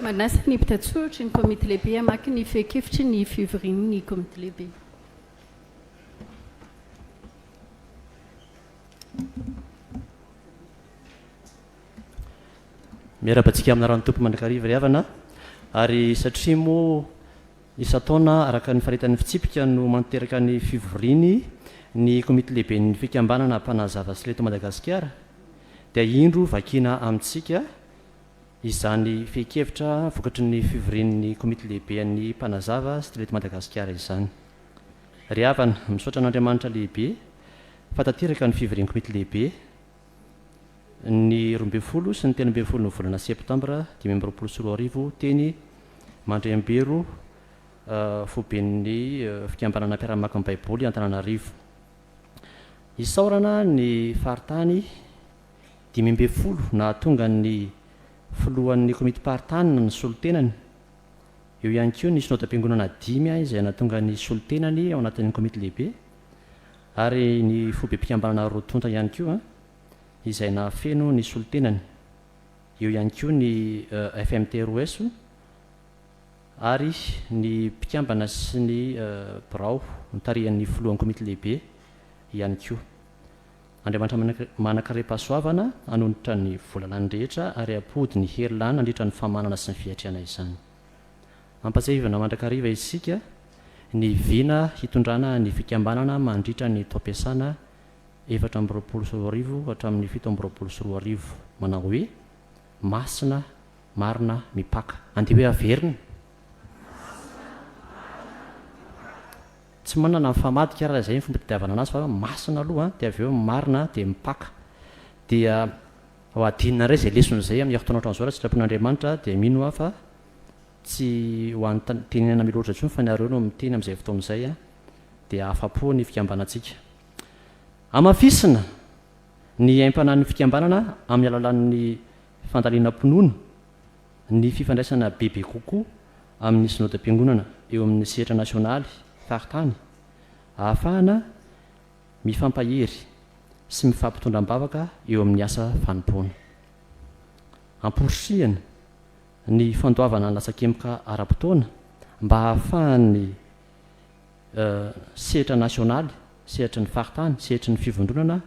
J: manasa ny mpitatsohatra ny komity lehibe hamaky ny fekefitry ny fivorian'ny komity lehibe.
L: miarabantsika amina rano tompo mandrakariva ry havana ary satria moa isa-taona araka ny faretan'ny fitsipika no manteraka ny fivoriny ny komity lehibe ny fikambanana mpanazava sy leto Madagasikara dia indro vakina amintsika izany fekevitra vokatry ny fivorin'ny komity lehibe ny mpanazava sy leto Madagasikara izany. Ry havana misaotra an'Andriamanitra lehibe fatateraka ny fivorin'ny komity lehibe ny 12 sy ny 13 ny volana septambra 2024 teny Mandrembero foben'ny fikambanana mpiara-maka ny baiboly Antananarivo. Isaorana ny faritany 12 na tonga ny filohan'ny komity paritany ny solotenany. Eo ihany koa ny synodam-piangonana 5 izay nahatonga ny solotenany ao anatin'ny komity lehibe ary ny fobe mpikambanana rotonta ihany koa izay nahafeno ny solotenany. Eo ihany koa ny FMTROS ary ny mpikambana sy ny birao nitarihan'ny filohan'ny komity lehibe ihany koa. Andriamanitra manakare-pahasoavana hanonitra ny volalany rehetra ary apody ny herilany nandritra ny famanana sy ny fiatriana izany. Ampatsahivana mandrakariva isika ny vina hitondrana ny fikambanana mandritra ny toam-piasana 420 hatramin'ny 720 manao hoe masina marina mipaka. Andeha hoe averina tsy manana mifamadika raha izay ny fomba tadiavana anazy fa masina aloha dia avy eo marina dia mipaka. Dia ho adinina ray izay leson'izay amin'ny atoana ohatran'izao raha tsy trapon'Andriamanitra dia mino aho fa tsy ho an'ny tenenana miloatra intsony fa niareo no miteny amin'izay fotoana izay dia afa-po ny fikambanantsika. Amafisina ny aim-panan'ny fikambanana amin'ny alalan'ny fandaliana-pinoana ny fifandraisana bebe kokoa amin'ny synodam-piangonana eo amin'ny sehatra nasionaly faritany ahafahana mifampahery sy mifampitondram-bavaka eo amin'ny asa fanompoana. Amporisihana ny fandoavana ny lasakemika ara-potoana mba hahafahan'ny sehatra nasionaly, sehatra ny faritany, sehatra ny fivondronana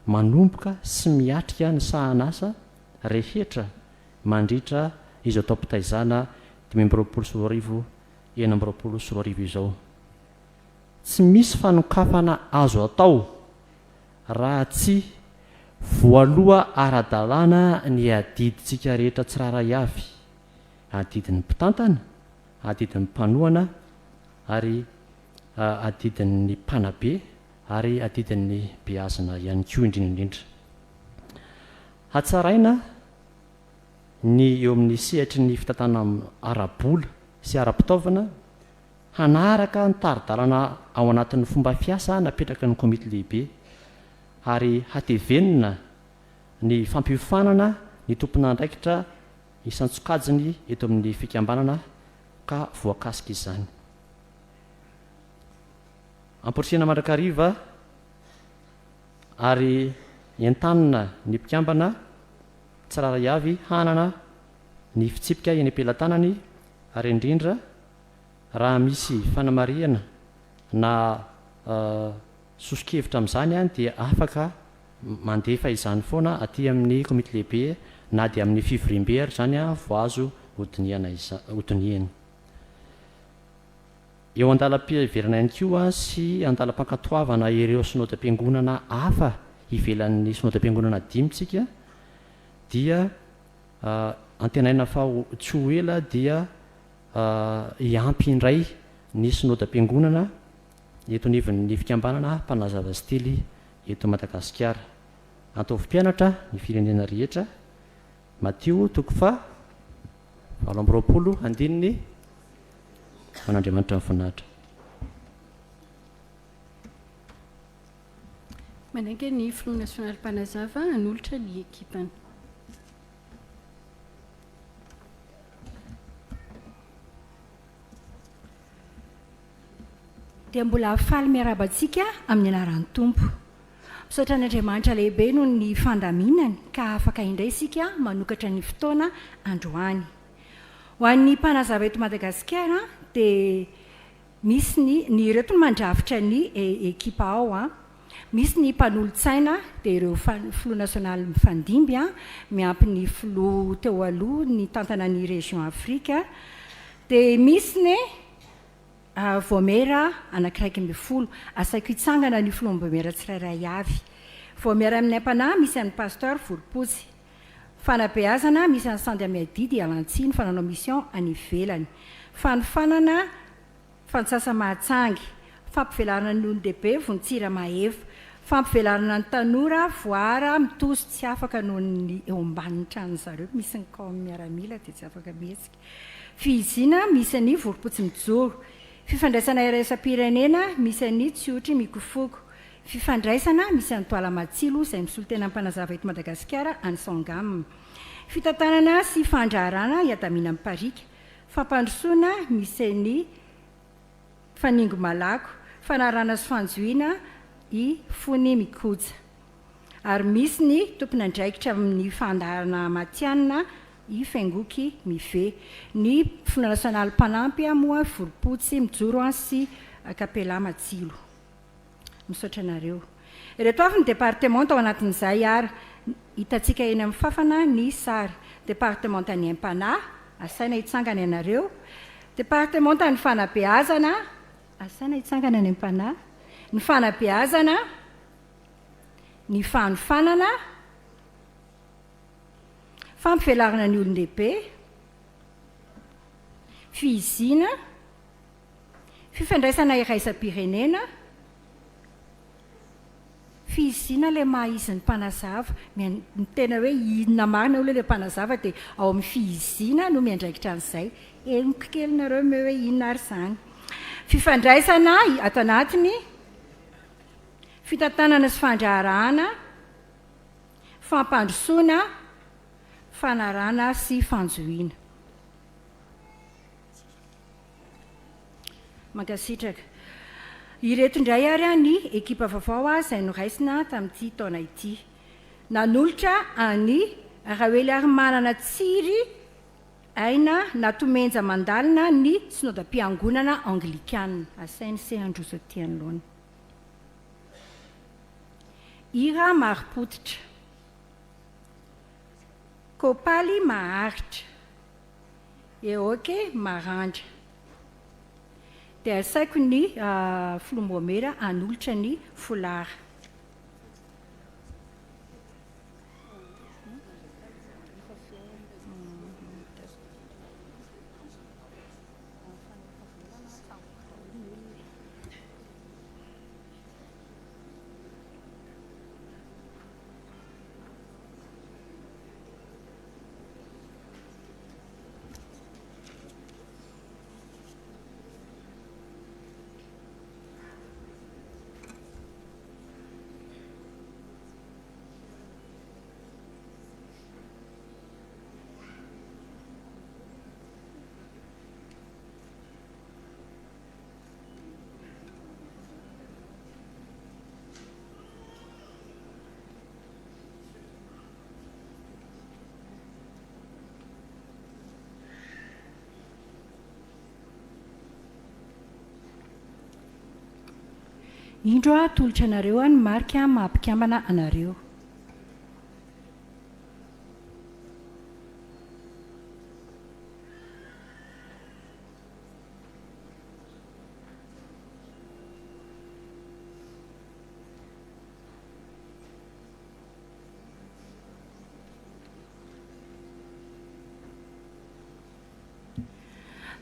L: manomboka sy miatrika ny sahanasa rehetra mandritra izao taom-pitaizana 2024 izao. Tsy misy fanokafana azo atao raha tsy voaloha ara-dalàna ny adidintsika rehetra tsiraray avy, adidin'ny mpitantana, adidin'ny mpanohana ary adidin'ny mpanabe ary adidin'ny beazina ihany koa indrindraindrindra. Hatsaraina ny eo amin'ny sehatry ny fitantana ara-bola sy ara-pitaovana hanaraka ny tari-dalàna ao anatin'ny fomba fiasa napetraka ny komity lehibe ary hatevenina ny fampiofanana ny tompon'andraikitra isan-tsokajiny eto amin'ny fikambanana ka voakasika izany. Amporisihana mandrakariva ary entanina ny mpikambana tsiraray avy hanana ny fitsipika eny am-pelantanany ary indrindra raha misy fanamariana na sosikevitra amin'izany dia afaka mandefa izany foana aty amin'ny komity lehibe na dia amin'ny fivorim-be ary izany voazo hodiniany. Eo an-dalam-piverana ihany koa sy an-dalam-pankatoavana ireo synodam-piangonana hafa ivelan'ny synodam-piangonana 5 dia antenaina fa tsy ho ela dia hiampy indray ny synodam-piangonana eto nivon'ny fikambanana mpanazava stily eto Madagasikara. Ataovy mpianatra ny firenena rehetra Matio 7:20 andininy man'Andriamanitra mifinahitra.
J: Manenga ny Front National Mpanazava hanolotra ny ekipany.
K: Dia mbola hafaly miarabantsika amin'ny anaran'ny tompo. Misaotra an'Andriamanitra lehibe noho ny fandaminany ka afaka indray isika manokatra ny fotoana androany. ho an'ny mpanazava eto madagasikara dia misy ny ireto no mandrafitra ny ekipa ao a misy ny mpanolotsaina dia ireo filo nasionaly mifandimby a miampy ny filo teo aloha ny tantana ny région afrika dia misy ny voamera anankiraiky amby folo asaiko hitsangana ny filom-boamera tsirairay avy voamera amin'ny ampanahy misy an'ny pasteur voropotsy fanabeazana misy an'ny sandy amiadidy alantsiny fananao mission any ivelany fanofanana fansasa mahatsangy fampivelarana ny olon-dehibe vonitsira mahefa fampivelarana ny tanora voara mitoso tsy afaka noho ny eo ambanin'ny tranony zareo misy ny kao miaramila dia tsy afaka mihetsika fihizina misy any voropotsy mijoro fifandraisana iraisam-pirenena misy any tsiotry mikofoko fifandraisana misy any toala matsilo izay misolo tena mpanazava eto madagasikara any sangam fitantanana sy fandraharana iadamina amin'ny parika fampandrosoana misy ny faningo malako fanarana sy fanjoina i fony mikoja ary misy ny tompony andraikitra amin'ny fandarana matianina i faingoky mive ny filo nasionaly mpanampy moa voropotsy mijoro sy kapela matsilo misaotra anareo ireto avy ny département tao anatin'izay ary hitantsika eny amin'ny fafana ny sary département tany ampanahy asaina hitsangana ianareo département tany fanabeazana asaina hitsangana any ampanahy ny fanabeazana ny fanofanana fampivelarana ny olon-dehibe fihizina fifandraisana iraisam-pirenena fihizina ilay mahaizin'ny mpanazava ny tena hoe inona marina olo ilay mpanazava dia ao amin'ny fihizina no miandraikitra an'izay eniko kelinareo me hoe inona ary izany fifandraisana ato anatiny fitantanana sy fandraharahana fampandrosoana fanarana sy fanjoina mankasitraka ireto indray ary a ny ekipa vaovao a izay noraisina tamin'ity taona ity nanolotra any rahaoely ary manana tsiry aina natomenja mandalina ny synodam-piangonana anglikana asainy se androso aty anoloana ira maripotitra kopaly maharitra eoke marandra dia asaiko ny filom-boamera anolotra ny folara indro a tolotra anareo a ny marika mahampikambana anareo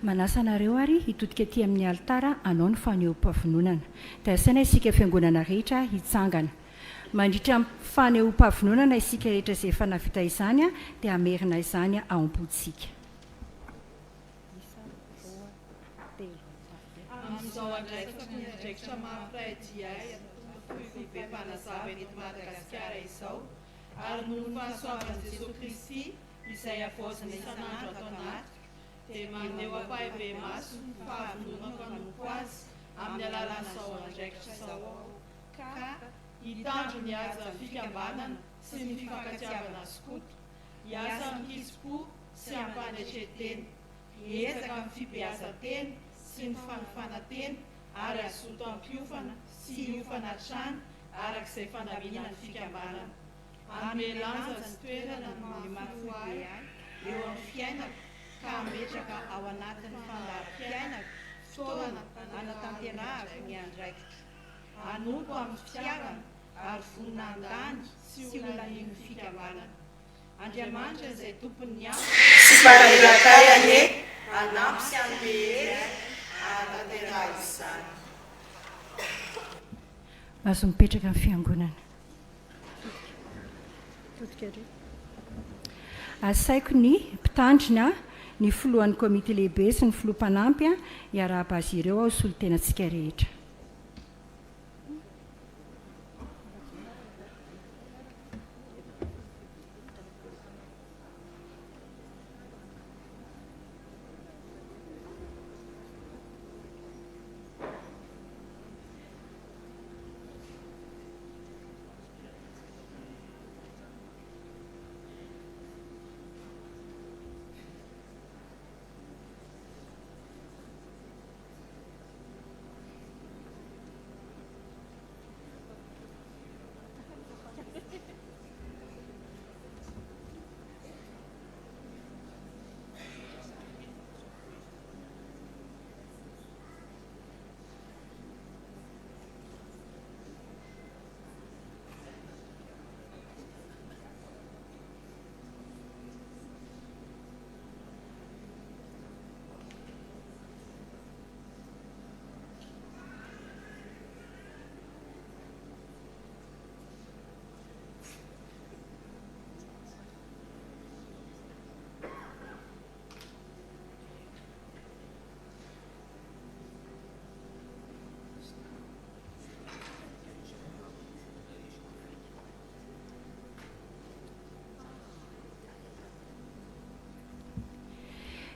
K: manasa anareo ary hitodika aty amin'ny altara anao ny fanehoam-pavinonana dia asaina isika fiangonana rehetra hitsangana mandritra fanehoam-pavinonana isika rehetra izay efa navita izany a dia amerina izany ao am-potsika
M: amin'izao andraikitra mampiraidiay be mpanazava eto Madagasikara izao ary noho ny fahasoavan'i Jesosy Kristy izay avoazana isan'andro ato anaty dia maneo ampahibe maso ny fahavinonako anompo azy amin'ny alalan'izao andraikitra izao ka hitandro ny aza ny fikambanana sy ny fifankatiavana skoto hiasa amin'ny kizy-po sy ampandretretena hiezaka amin'ny fibeazan-teny sy ny fanofananteny ary azoto am-piofana sy hiofana trano arak'izay fandaminany fikambanana amelanja sy toerana ny mafibe ahy eo amin'ny fiainako ka ametraka ao anatin'ny fandaham-piainako fitaovana anatanterahako ny andraikitra anompo amin'ny fitiavana ary voninandany sy olani'ny fikambanana Andriamanitra izay tompony aho sy mpanairakay ane anampy sy anymehery anatanterah izany
K: azo mipetraka amin'ny fiangonana asaiko ny mpitandrina ny filohan'ny komité lehibe sy ny filoha-mpanampy hiarahaba azy ireo ao solotenantsika rehetra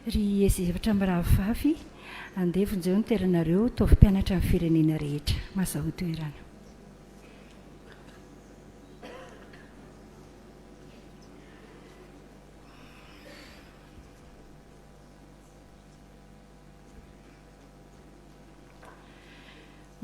K: ry ezevatra mirahavavy andevonjeo ny teranareo taovy mpianatra amin'ny firenena rehetra mazaho toerana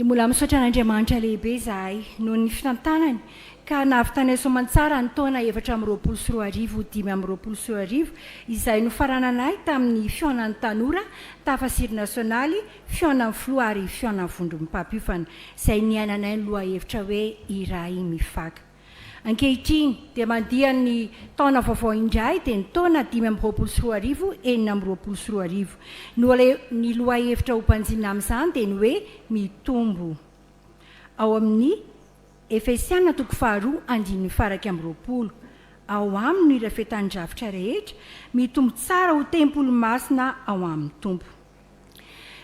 K: ny mbola misaotra an'Andriamanitra lehibe izahay noho ny fitantanany ka nahavitany soamantsara ny taona 2024 izay nofarananay tamin'ny fionan'ny tanora tafasiry nasionaly fionan'ny filoha ary fionan'ny vondron'ny mpampiofana izay niainanay ny loha hevitra hoe iray mifaka ankehitriny dia mandiha ny taona vaovao indray dia ny taona 2024 2024 ny loha hevitra ho mpanjina amin'izany dia ny hoe mitombo ao amin'ny Efesiana 2:2 ao aminy ireo fetandravitra rehetra mitombo tsara ho tempolo masina ao amin'ny tompo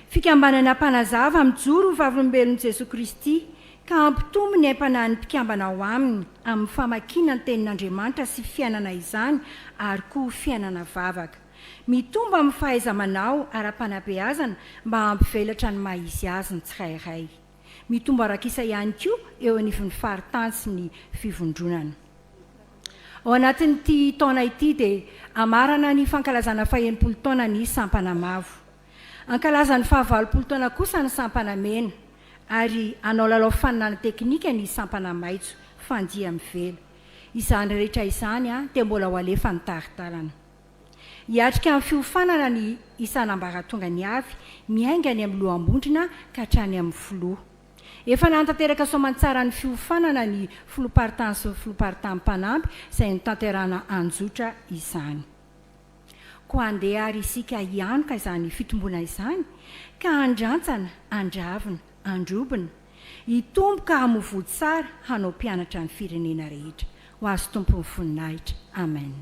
K: fikambanana mpanazava mijoro ho vavolombelon'i Jesosy Kristy ka ampitombo ny aimpanahany mpikambana ao aminy amin'ny famakiana ny tenin'Andriamanitra sy fiainana izany ary koa fiainana vavaka mitombo amin'ny fahaiza-manao ara-panabeazana mba hampivelatra ny maha-izy azy ny tsirairay mitombo arak'isa ihany koa eo anivon'ny faritany sy ny fivondronana ao anatin'ity taona ity dia amarana ny fankalazana 90 taona ny sampana mavo ankalazany 20 taona kosa ny sampana mena ary anao lalao faninana teknika ny sampana maitso fandia mivela izany rehetra izany dia mbola ho alefa ny taritalana hiatrika amin'ny fiofanana ny isan'ambaratonga ny avy miaingany amin'ny loha-ambondrina ka hatrany amin'ny filoha efa nantanteraka soamantsara ny fiofanana ny filoha-paritany sy ny filoha-paritany mpanampy izay ny tanterana anjotra izany ko andeha ary isika hianoka izany fitombona izany ka andrantsana andravina androbina hitomboka hamovody tsara hanao mpianatra ny firenena rehetra ho azo tompony voninahitra amen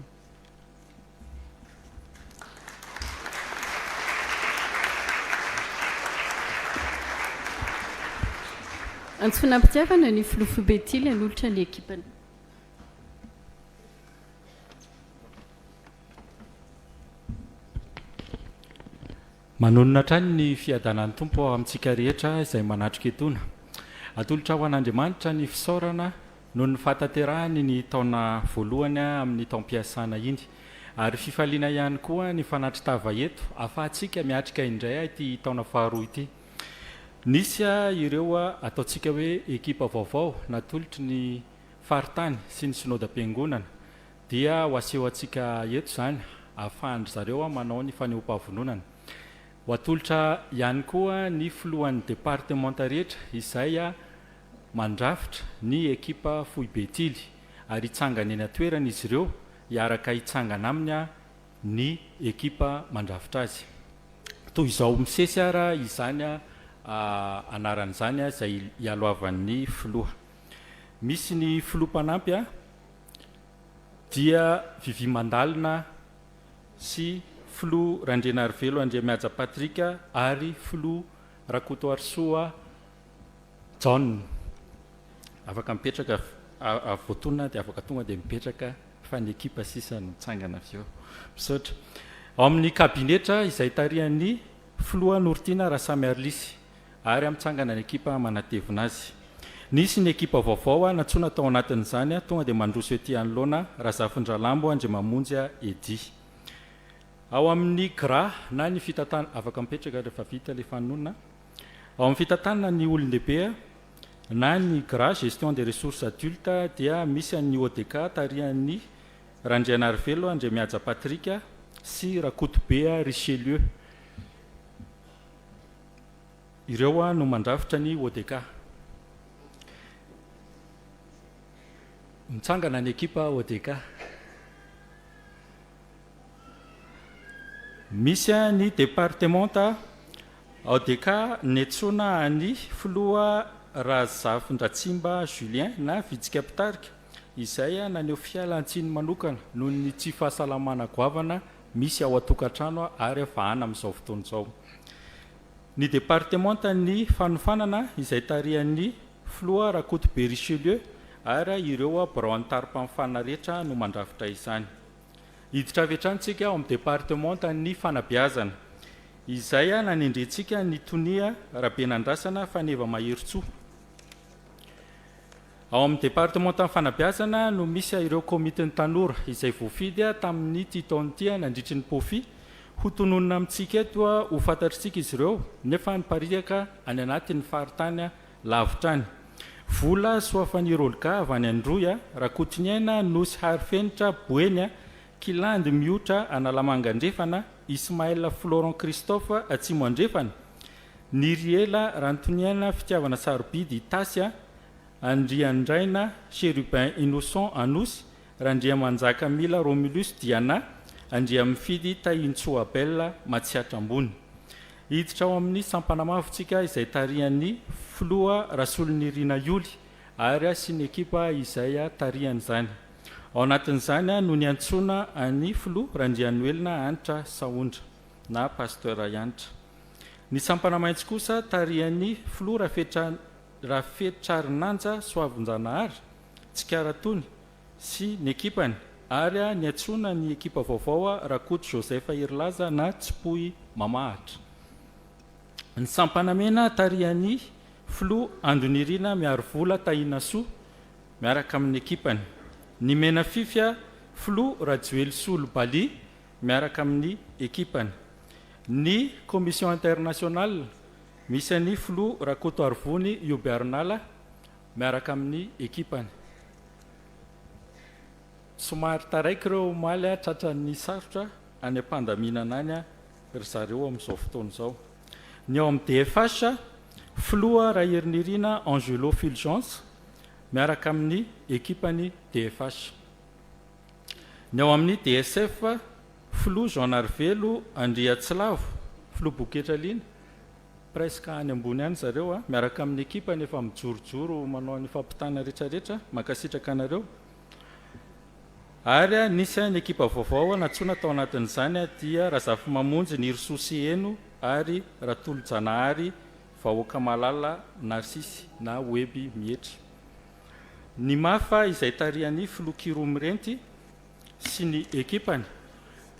J: antsy finampitiavana ny filoha Betily anolotra ny ekipany
N: manonona trany ny fiadanan'ny tompo amintsika rehetra izay manatrika etona atolotra ho an'Andriamanitra ny fisaorana noho ny fahatanterahany ny taona voalohany amin'ny taom-piasana iny ary fifaliana ihany koa ny fanatritava eto afahantsika miatrika indray ity taona faharoa ity. Nisy ireo ataontsika hoe ekipa vaovao natolotry ny faritany sy ny synodam-piangonana dia ho aseho antsika eto zany ahafahandry zareo manao ny fanehoam-pahavononana. Ho atolotra ihany koa ny filohan'ny departementa rehetra izay mandrafitra ny ekipa Fohy Betily ary hitsangana eny atoerana izy ireo hiaraka hitsangana aminy ny ekipa mandrafitra azy. Toy izao misesy ara izany anaran'izany izay hialohavan'ny filoha. Misy ny filoha-panampy dia Vivi Mandalina sy filoha Randrenarivelo Andriamiaja Patrika ary filoha Rakoto Arsoa John. Afaka mipetraka voatonina dia afaka tonga dia mipetraka fa ny ekipa sisa mitsangana avy eo. Misaotra. Ao amin'ny kabinetra izay tarihan'ny filoha Nortina Rasamy Arlisy ary amitsangana ny ekipa manatevina azy. Nisy ny ekipa vaovao natsona tao anatin'izany tonga dia mandroso ety anoloana Razafindralambo Andriamamonjy Edy. Ao amin'ny GRA na ny fitatana afaka mipetraka rehefa vita ilay fanonona. Ao amin'ny fitatana ny olon-dehibe na ny GRA gestion des ressources adultes dia misy ny ODK tarihan'ny Randrianarivelo Andriamiaja Patrika sy Rakotobe Richelieu. Ireo no mandrafitra ny ODK. Mitsangana ny ekipa ODK. Misy ny departementa ODK netsona ny filoha Razafindrantsimba Julien na Vitsika Pitarika izay naneho fialantsiny manokana noho ny tsy fahasalamana goavana misy ao atokantrano ary avahana amin'izao fotoana izao. Ny departementa ny fanofanana izay tarihan'ny filoha Rakotobe Richelieu ary ireo braontarpamfana rehetra no mandrafitra izany. Hiditra avy hatrany ao amin'ny departementa ny fanabeazana izay nanendrentsika ny Tonia Rabenandrasana Faneva Maheritsoa. Ao amin'ny departementa ny fanabeazana no misy ireo komiteny tanora izay voafidy tamin'ny taona ity nandritry ny pofy ho tononona amintsika eto ho fantatritsika izy ireo nefa niparitaka any anatin'ny faritany lavitrany. Vola Soafanirolka avy any Androy Rakotiniaina Nosy Harifenitra Boeny Kilandy Miotra Analamangandrefana Ismaël Florent Christophe Atsimo Andrefana Niriela Rantoniaina Fitiavana Sarobidy Tasya Andriandraina Cherubin Innocent Anosy Randriamanjaka Mila Romulus Diana Andriamifidy Taintsoabella Matsiatra Ambony. Hiditra ao amin'ny sampanamavontsika izay tarihan'ny filoha Rasolonirina Ioly ary sy ny ekipa izay tarihan'izany. Ao anatin'izany no ny antsona ny filoha Randrianoelina Anitra Saondra na pasteur Anitra. Ny sampanamaitso kosa tarihan'ny filoha Rafetrarinanja Soavonjanahary Tsikaratony sy ny ekipany ary ny antsona ny ekipa vaovao Rakoto Joseph Irlaza na Tsipoy Mamahatra. Ny sampanamena tarihan'ny filoha Andonirina Miarovola Tainasoa miaraka amin'ny ekipany. Ny mena fifia filoha Rajoely Solobali miaraka amin'ny ekipany. Ny commission internationale misy ny filoha Rakoto Arvony Iobernala miaraka amin'ny ekipany. Somary taraiky ireo omaly tratran'ny sarotra any am-pandaminana any ry zareo amin'izao fotoana izao. Ny ao amin'ny DFH filoha Rairnirina Angelo Fulgence miaraka amin'ny ekipany DFH. Ny ao amin'ny DSF filoha Jean Arvelo Andriatsilavo filoha Boketralina presque any ambony any zareo miaraka amin'ny ekipany efa mijorojoro manao ny fampitana rehetrarehetra makasitraka anareo. Ary nisy ny ekipa vaovao natsona tao anatin'izany dia Razafimamonjy Nirsosy Eno ary Ratolo Janahary Vahoaka Malala Narsisy na Weby Mietra. Ny mafa izay tarihan'ny filoha Kiromirenty sy ny ekipany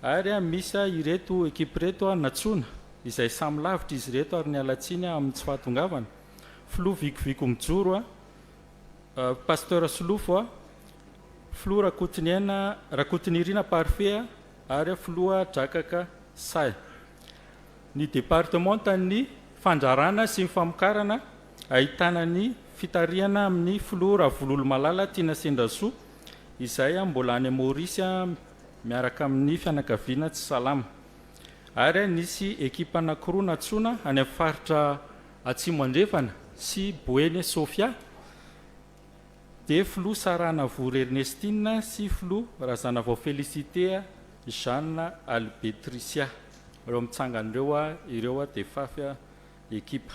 N: ary misy ireto ekipa reto natsona izay samy lavitra izy reto ary ny alatsiny amin'ny tsy fahatongavana. Filoha Vikoviko Mijoro pasteur Solofo filoha Rakotinirina Parfait ary filoha drakaka say. Ny departementany fandrarana sy mifamokarana ahitana ny fitariana amin'ny filoha Ravololo Malala Tiana Sendrasoa izay mbola any Maorisy miaraka amin'ny fianakaviana tsy salama. Ary nisy ekipa anankiroa natsoana any amin'ny faritra Atsimo Andrefana sy Boeny Sofia dia filoha Sarana Vory Ernestine sy filoha Razanavao Félicité Jeanne Albetricia. Ireo mitsangan'ireo ireo dia fafy ekipa.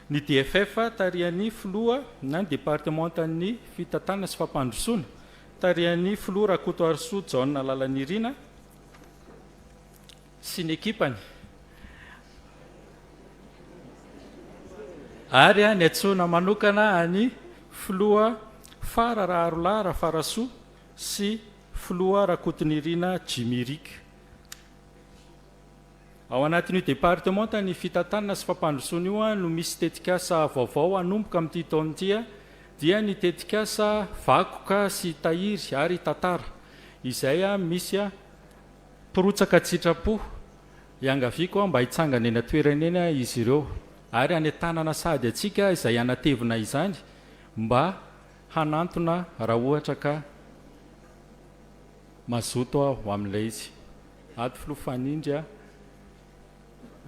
N: Ny DFF tarihan'ny filoha na ny departementan'ny fitatana sy fampandrosoana tarihan'ny filoha Rakoto Arsoa John Lalanirina sy ny ekipany. Ary ny antsoina manokana any filoha Farararola Farasoa sy filoha Rakotonirina Jimirique. Ao anatin'io departementany fitatana sy fampandrosoana io no misy tetikasa vaovao anomboka amin'ity taona ity dia ny tetikasa vakoka sy tahiry ary tantara izay misy pirotsaka tsitrapo iangaviako mba hitsangana eny toerana eny izy ireo ary any tanana sady atsika izay anatevina izany mba hanantona raha ohatra ka mazoto ho amin'ilay izy. Ato filoha fanindry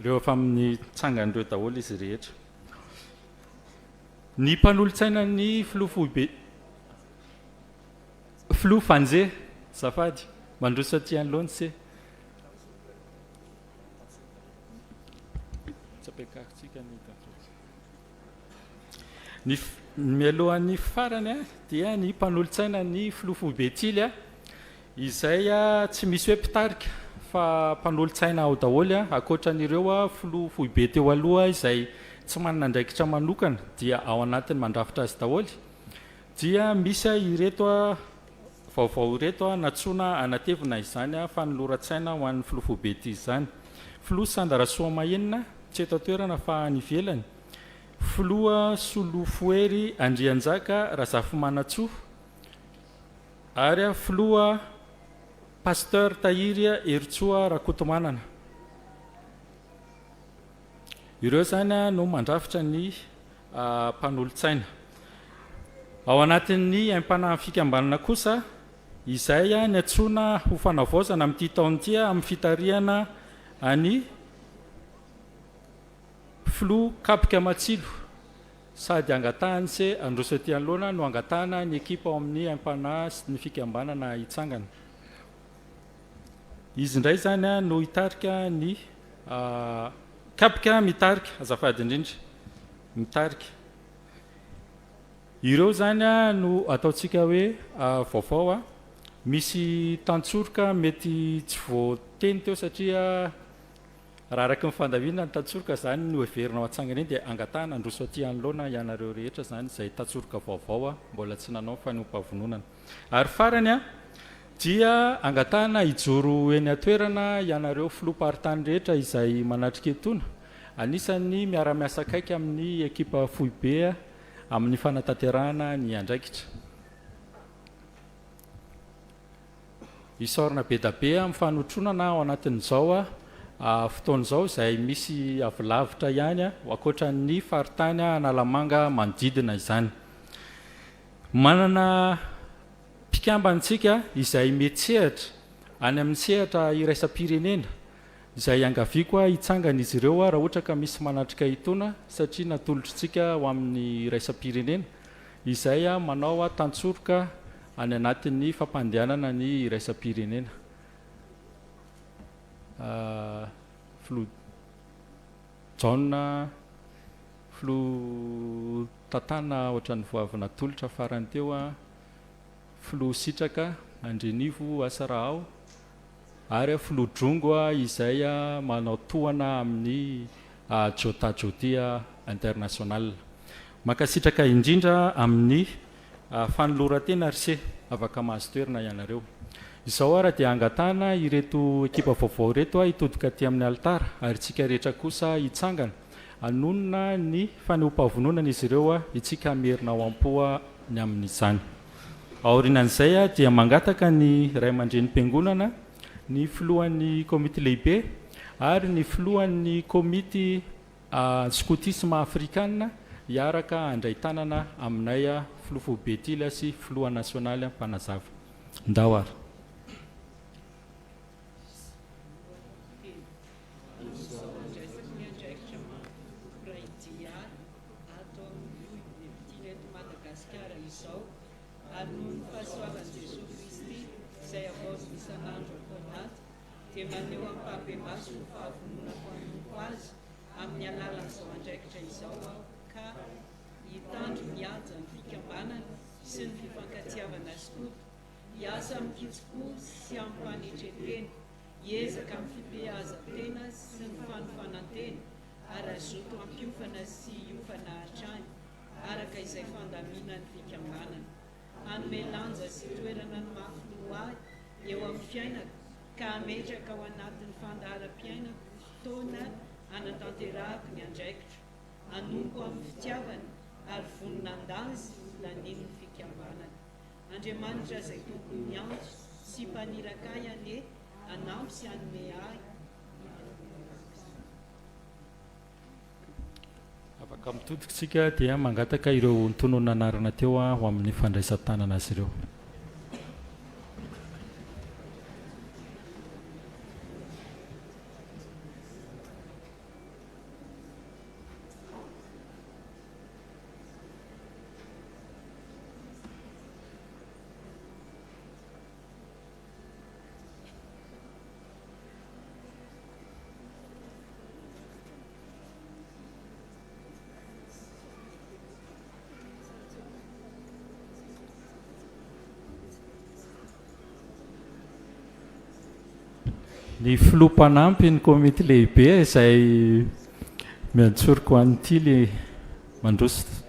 N: reo efa amin'ny tsangan'ireo daholo izy rehetra. Ny mpanolontsaina ny filoha Fanje zafady mandroso aty anoloana se ny mialohan'ny farany dia ny mpanolontsaina ny filoha Betily izay tsy misy hoe mpitarika fa mpanolontsaina ao daholo akoatran'ireo filoha be teo aloha izay tsy manana ndraikitra manokana dia ao anatiny mandrafitra azy daholo dia misy ireto vaovao ireto natsoana anatevina izany fanoloran-tsaina ho an'ny filoha Bety izany. Filoha Sandarasoa Mahenina tsy eto toerana fa any ivelany. Filoha Solofoery Andrianjaka Razafy ary filoha Pasteur Tahiry Eritsoa Rakotomanana. Ireo zany no mandrafitra ny mpanolontsaina. Ao anatin'ny aim-panahy fikambanana kosa izay ny antsoina ho fanavaozana amin'ity taona ity amin'ny fitariana any filoha Kapika Matsilo sady angatahany se androso aty anoloana no angatahana ny ekipa ao amin'ny aim-panahy sy ny fikambanana hitsangana. Izy indray zany no hitarika ny Kapika mitarika azafady indrindra mitarika. Ireo zany no ataontsika hoe vaovao misy tantsoroka mety tsy voateny teo satria raha araka ny fandaviana ny tantsoroka zany no heverina ao an-tsangana eny dia angatahana androso aty anoloana ianareo rehetra zany izay tantsoroka vaovao mbola tsy nanao fanompa-vononana. Ary farany dia angatahana hijoro eny atoerana ianareo filoha-paritany rehetra izay manatrika etona. Anisan'ny miara-miasa akaiky amin'ny ekipa Foibe amin'ny fanatanterahana ny andraikitra. Isaorana be da be amin'ny fanotronana ao anatin'izao fotoan'izao izay misy avilavitra ihany akoatran'ny faritany Analamanga manodidina izany. Manana mpikambantsika izay metsehatra any amin'ny sehatra iraisam-pirenena izay angaviako hitsangana izy ireo raha ohatra ka misy manatrika hitona satria natolotritsika ho amin'ny iraisam-pirenena izay manao tantsoroka any anatin'ny fampandehanana ny iraisam-pirenena. Filoha John filoha Tatana ohatran'ny voavina tolotra farany teo filoha Sitraka Andrenivo Asarahao ary filoha Drongo izay manao tohana amin'ny Jota Jotia International. Makasitraka indrindra amin'ny fanoloran-tena RC afaka mahazo toerana ianareo. Izao raha dia angatahana ireto ekipa vaovao reto hitodika aty amin'ny altara ary tsika rehetra kosa hitsangana anonona ny fanehoam-pahavonoana izy ireo itsika merina ao am-poa ny amin'izany. Aorianan'izay dia mangataka ny ray aman-dren'ny mpiangonana ny filohan'ny komity lehibe ary ny filohan'ny komity scoutisme africaine hiaraka andray tanana aminay filoha Fobetily sy filoha nasionaly mpanazava ndao ary
M: dia maneho ampahabe-maso ny fahavononako anompo azy amin'ny alalan'izao andraikitra izao ka hitandro mihaja ny fikambanana sy ny fifankatiavana skoto hiasa amin'ny kitso-po sy amin'ny fanetretena hiezaka amin'ny fibeazan-tena sy ny fanofanantena ary azoto ampiofana sy hiofana hatrany araka izay fandaminan'ny fikambanana hanome lanja sy toerana ny mafilo ahy eo amin'ny fiainako ka ametraka ao anatin'ny fandaharam-piainako fotoana anatanterahako ny andraikitra anompo amin'ny fitiavana ary voninandazy lanin'ny fikambanana Andriamanitra izay tokony miantso sy mpaniraka ahy ane anampy sy anome ahy
N: afaka mitodikitsika dia mangataka ireo ntonona anarana teo ho amin'ny fandraisan-tanana azy ireo. Ny filoha-mpanampy ny komity lehibe izay miantsoriko an'ity mandroso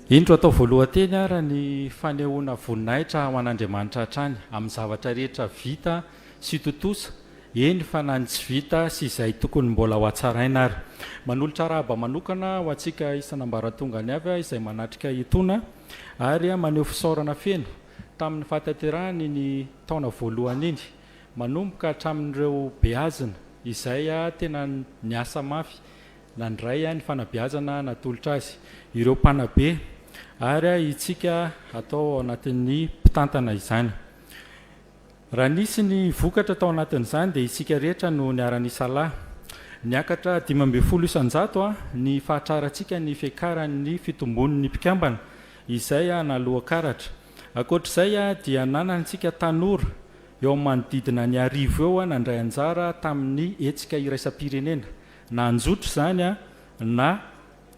N: indro atao voalohanteny ara ny fanehoana voninahitra ho an'Andriamanitra hatrany amin'ny zavatra rehetra vita sy totosa eny fa na ny tsy vita sy izay tokony mbola ho atsaraina ary manolotra rahaba manokana ho antsika isan'ambaratongany avy izay manatrika itona ary maneho fisaorana feno tamin'ny fahatanterahany ny taona voalohany iny manomboka hatramin'ireo beazina izay tena niasa mafy nandray ny fanabeazana natolotra azy ireo mpanabe ary itsika atao anatin'ny mpitantana izany raha nisy ny vokatra atao anatin'izany dia isika rehetra no niara-nisalahy niakatra 500 isanjato ny fahatrarantsika ny fiakaran'ny fitombon'ny mpikambana izay naloha-karatra akoatr'izay dia nanantsika tanora eo amin'ny manodidina ny 1000 eo nandray anjara tamin'ny hetsika iraisam-pirenena na anjotro zany na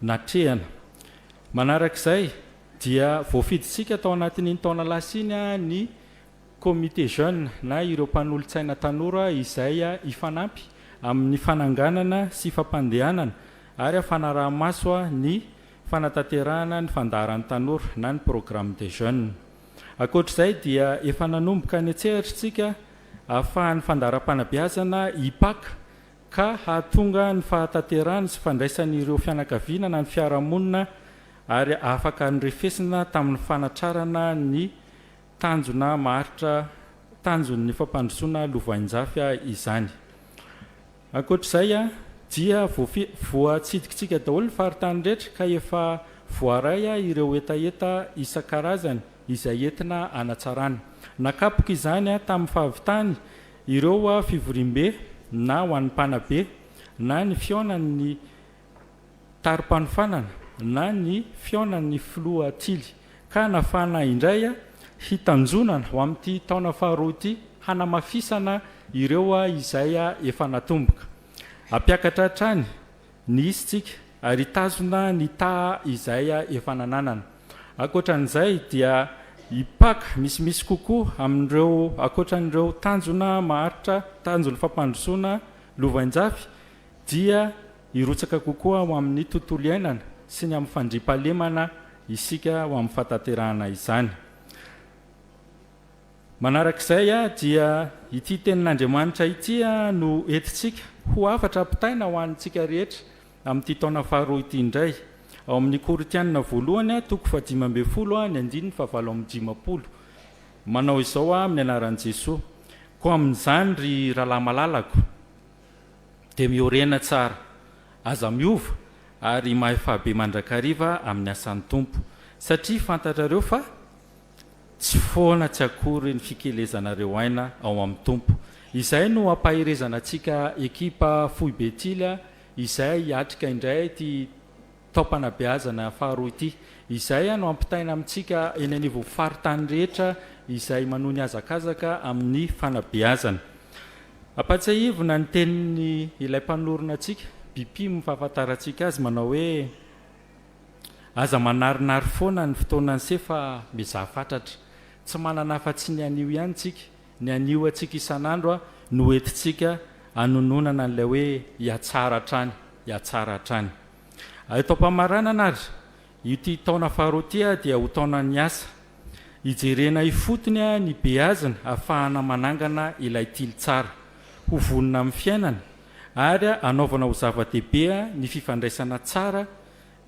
N: natrehana manarak'izay dia voafiditsika tao anatin'iny taona lasiny ny comité jeune na ireo mpanolo-tsaina tanora izay ifanampy amin'ny fananganana sy fampandehanana ary afanaraha-maso ny fanatanterahana ny fandaharan'ny tanora na ny programme des jeunes akoatr'izay dia efa nanomboka ny antsehatritsika ahafahan'ny fandaharam-panabeazana hipaka ka hahatonga ny fahatanterahana sy fandraisan'ireo fianakaviana na ny fiarahamonina ary afaka nyrefesina tamin'ny fanatrarana ny tanjona maharitra tanjon'ny fampandrosoana lovainjafy izany. Ankoatr'izay a dia voatsidikitsika daholo ny faritany rehetra ka efa voaray ireo etaeta isan-karazany izay entina anatsarana. Nakapoka izany tamin'ny fahavitany ireo fivorimbe na ho an'ny mpanabe na ny fionan'ny tarim-panofanana na ny fionan'ny filoha tily ka nafana indray hitanjonana ho amin'ity taona faharoa ity hanamafisana ireo izay efa natomboka. Ampiakatra hatrany ny isytsika ary tazona ny taha izay efa nananana. Ankoatran'izay dia hipaka misimisy kokoa amin'ireo ankoatran'ireo tanjona maharitra tanjony fampandrosoana lovainjafy dia hirotsaka kokoa ho amin'ny tontolo iainana sy ny amin'ny fandriampahalemana isika ho amin'ny fataterahana izany. Manarak'izay dia ity tenin'Andriamanitra ity no entitsika ho afatra ampitaina ho antsika rehetra amin'ity taona faharoa ity indray. Ao amin'ny Koritianina voalohany 12:9-20. Manao izao amin'ny anaran'i Jesosy. Koa amin'izany ry rahalahy malalako dia miorena tsara, aza miova ary mahay fahabe mandrakariva amin'ny asan'ny tompo, satria fantatrareo fa tsy foana tsy akory ny fikelezanareo aina ao amin'ny tompo. Izay no ampahirezana antsika ekipa Fohy Betily izay hiatrika indray ty taom-panabeazana faharoa ity. Izay no ampitaina amintsika eny anivo faritany rehetra izay manohy ny azakazaka amin'ny fanabeazana. Ampatsahivona ny tenin'ny ilay mpanorona antsika, Bipi mifahafantarantsika azy manao hoe aza manarinary foana ny fotoana ny sefa mizafatratra. Tsy manana afa-tsy ny anio ihany tsika, ny anio atsika isan'andro no entitsika anononana n'ilay hoe hiatsara hatrany, hiatsara hatrany. Eto am-pamaranana ary ity taona faharoa ity dia ho taona ny asa, hijerena ifotony ny beazana ahafahana manangana ilay tily tsara, ho vonona amin'ny fiainana ary anaovana ho zava-dehibe ny fifandraisana tsara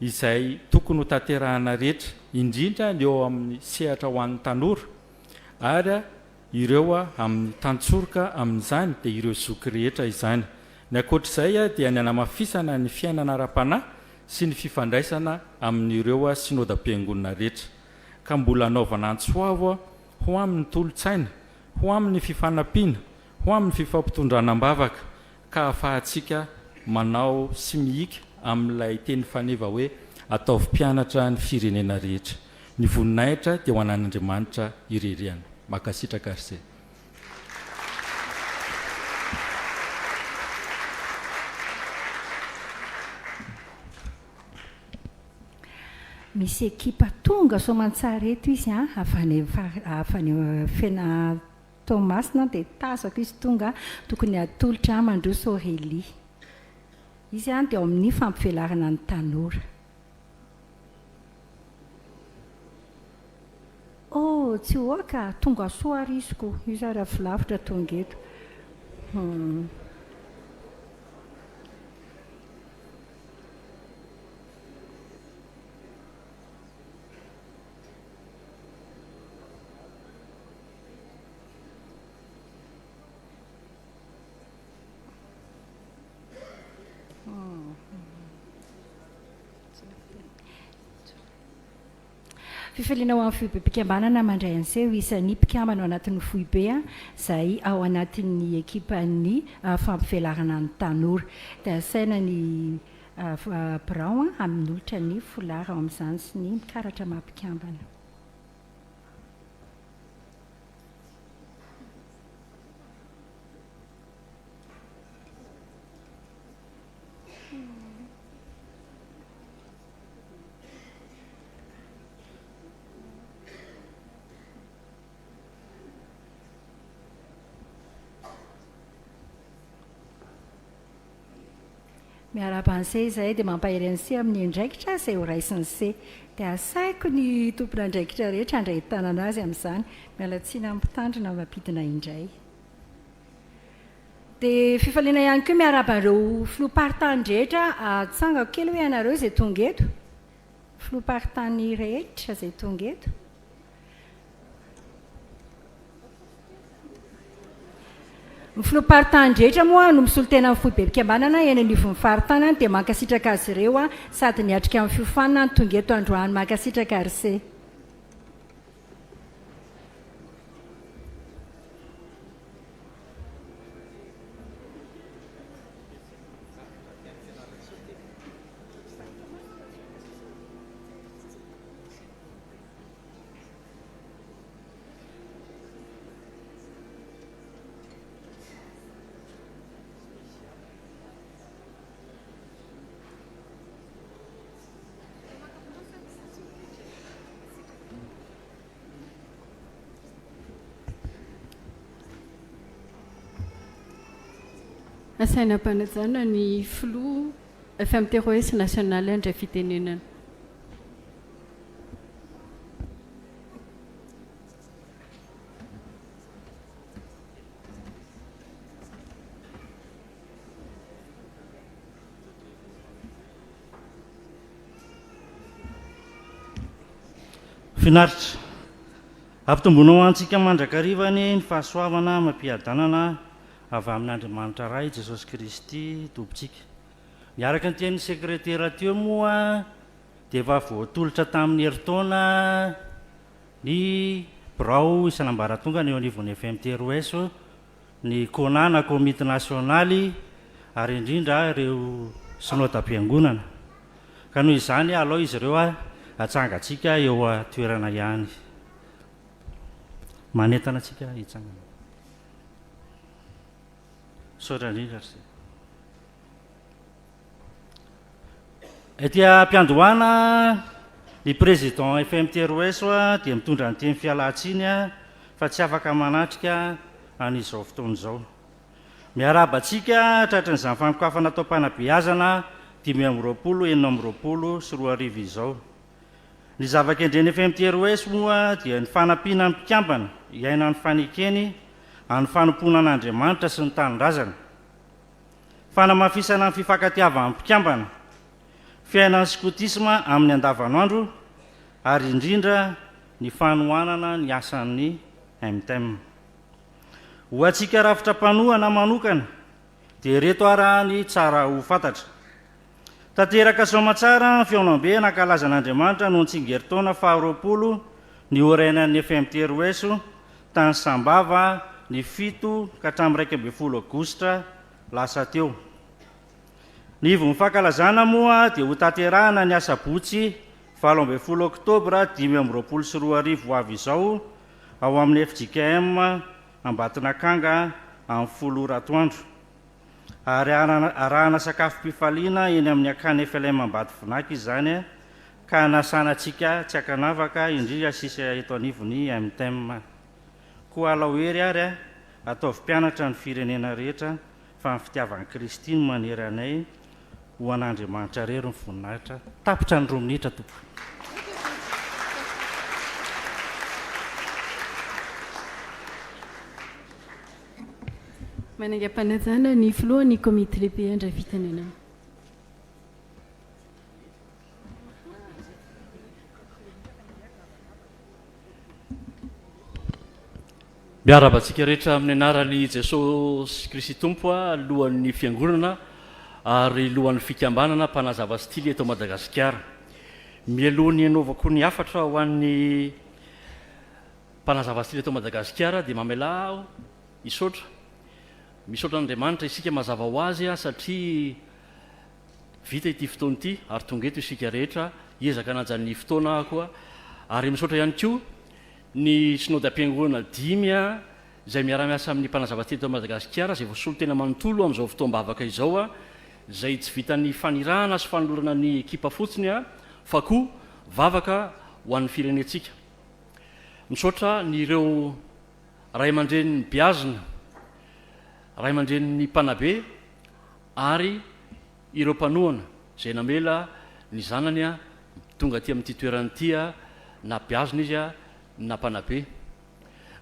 N: izay tokony ho tanterahana rehetra, indrindra ny eo amin'ny sehatra ho an'ny tanora ary ireo amin'ny tantsoroka amin'izany dia ireo zoky rehetra izany. Ny ankoatr'izay dia ny anamafisana ny fiainana ara-panahy sy ny fifandraisana amin'ireo synodam-piangonana rehetra, ka mbola anaovana antsoavo ho amin'ny tolotsaina, ho amin'ny fifanampiana, ho amin'ny fifampitondranam-bavaka, ka ahafahantsika manao sy mihika amin'ilay teny faneva hoe ataovy mpianatra ny firenena rehetra. Ny voninahitra dia ho anan'Andriamanitra ireriana. Makasitraka arsy.
K: Misy ekipa tonga soamantsara eto izy avy any Fena Tomasina dia tazako izy tonga tokony atolotra mandroso Aurélie. Izy dia ao amin'ny fampivelarana ny tanora. Tsy hoaka tonga soa risiko izy raha filavitra tonga eto. Fifaliana ho amin'ny foibe-pikambanana mandray an'izay ho isan'ny mpikambana ao anatin'ny foibe izay ao anatin'ny ekipan'ny fampivelarana ny tanora. Dia asaina ny birao amin'ny olotra ny folara ao amin'izany sy ny mikaratra mampikambana. Miara-ban'izay izay dia mampahery an'izay amin'ny andraikitra izay ho raisin'izay. Dia asaiko ny tompon'andraikitra rehetra handray tanana azy amin'izany, mialatsina amin'ny mpitandrina mampidina indray. Dia fifaliana ihany koa miaraba ireo filoha-paritany rehetra atsangako kely hoe ianareo izay tonga eto filomparitany rehetra zay tonga eto. Ny filomparitany rehetra moa no misolo tena amin'ny fohy bebikam-banana eny anivon'ny faritany dia mankasitraka azy ireo sady niatrika amin'ny fiofanana ny tonga eto androany mankasitraka RC.
J: Asainam-panajana ny filoha FMTROS national indray fitenenana.
O: Finaritra ampitomboinao antsika mandrakarivany ny fahasoavana mampiadanana avy amin'Andriamanitra ray Jesosy Kristy tompontsika. Miaraka ny tian'ny sekretera teo moa dia efa voatolotra tamin'ny heritaona ny birao isan'ambaratonga ny eo anivon'ny FMTROS ny CONA na komite nasionaly ary indrindra ireo synodam-piangonana. Ka noho izany alao izy ireo atsangatsika eo toerana ihany. Manentana atsika hitsangana. Saotra indrindra ry. Etỳ am-piandohana ny président FMTROS dia mitondra ny teny fialan-tsiny fa tsy afaka manatrika an'izao fotoana izao. Miarabantsika tratran'izany fampikafana atao mpanabeazana 520 sy 20 izao. Ny zava-kendreny FMTROS moa dia ny fanampiana ny mpikambana iaina ny fanekeny amin'ny fanompona an'Andriamanitra sy ny tanindrazana, fanamafisana ny fifankatiavana amin'ny mpikambana, fiainan'ny skotisma amin'ny andavanandro ary indrindra ny fanohanana ny asan'ny MTM. Ho antsika rafitra-panohana manokana dia reto arahany tsara ho fantatra. Tanteraka soamatsara ny fiaonam-be nankalaza an'Andriamanitra no nitsingeritaona faha-20 ny orainan'ny FMTROS tany Sambava ny 7 ka hatramin'ny 12 Aogositra lasa teo. Ny ivon'ny fankalazana moa dia ho tanterahana ny asabotsy 17 Oktobra 520 avy izao ao amin'ny FJKM Ambatonakanga amin'ny 10 ratoandro. Ary arahana sakafom-pifaliana eny amin'ny akany FLM Ambatovinaka izany ka nasanantsika tsy akanavaka indrindra sisa eto anivon'ny MTM. Koa alaohery ary ataovy mpianatra ny firenena rehetra fa ny fitiavan'i Kristy no manery anay ho an'Andriamanitra rery ny voninahitra. Tapitra ny 2 minitra tompo.
J: Manangam-panajana ny filohan'ny komite lehibe indray fitenenana.
P: Miarabantsika rehetra amin'ny anaran'i Jesosy Kristy Tompo lohan'ny fiangonana ary lohan'ny fikambanana mpanazava stily eto Madagasikara. Mialohan'ny anaovako ny hafatra ho an'ny mpanazava stily eto Madagasikara dia mamela aho isotra. Misaotra Andriamanitra isika mazava ho azy satria vita ity fotoana ity ary tonga eto isika rehetra hiezaka anajan'ny fotoana koa. Ary misaotra ihany koa ny synodam-piangonana 5 izay miara-miasa amin'ny mpanazava stily eto Madagasikara izay voasolo tena manontolo amin'izao fotoam-bavaka izao izay tsy vitan'ny fanirahana sy fanolorana ny ekipa fotsiny fa koa vavaka ho an'ny firenentsika. Misaotra nyreo ray aman-drenin'ny Biazina, ray aman-drenin'ny Mpanabe ary ireo mpanohana izay namela ny zanany tonga aty amin'ity toerana ity na Biazina izy na Mpanabe.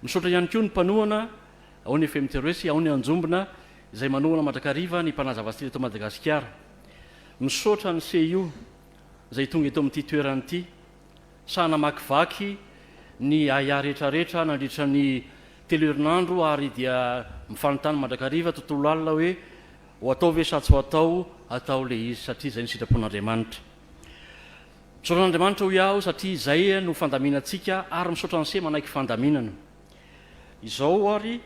P: Misaotra ihany koa ny mpanohana ao ny FMTROS, ao ny Anjombona izay manohana mandrakariva ny mpanazava stily eto Madagasikara. Misaotra ny CIO zay tonga eto amin'ity toerany ity sanamakivaky ny aya rehetrarehetra nandritra ny teloherinandro ary dia mifanontany mandrakariva tontolo alina hoe ho atao ve sa tsy ho atao le izy satria zay ny sitrapon'andriamanitra misaotran'andriamanitra ho iaho satria zay no fandaminatsika ary misaotra ny se manaiky fandaminana izao ary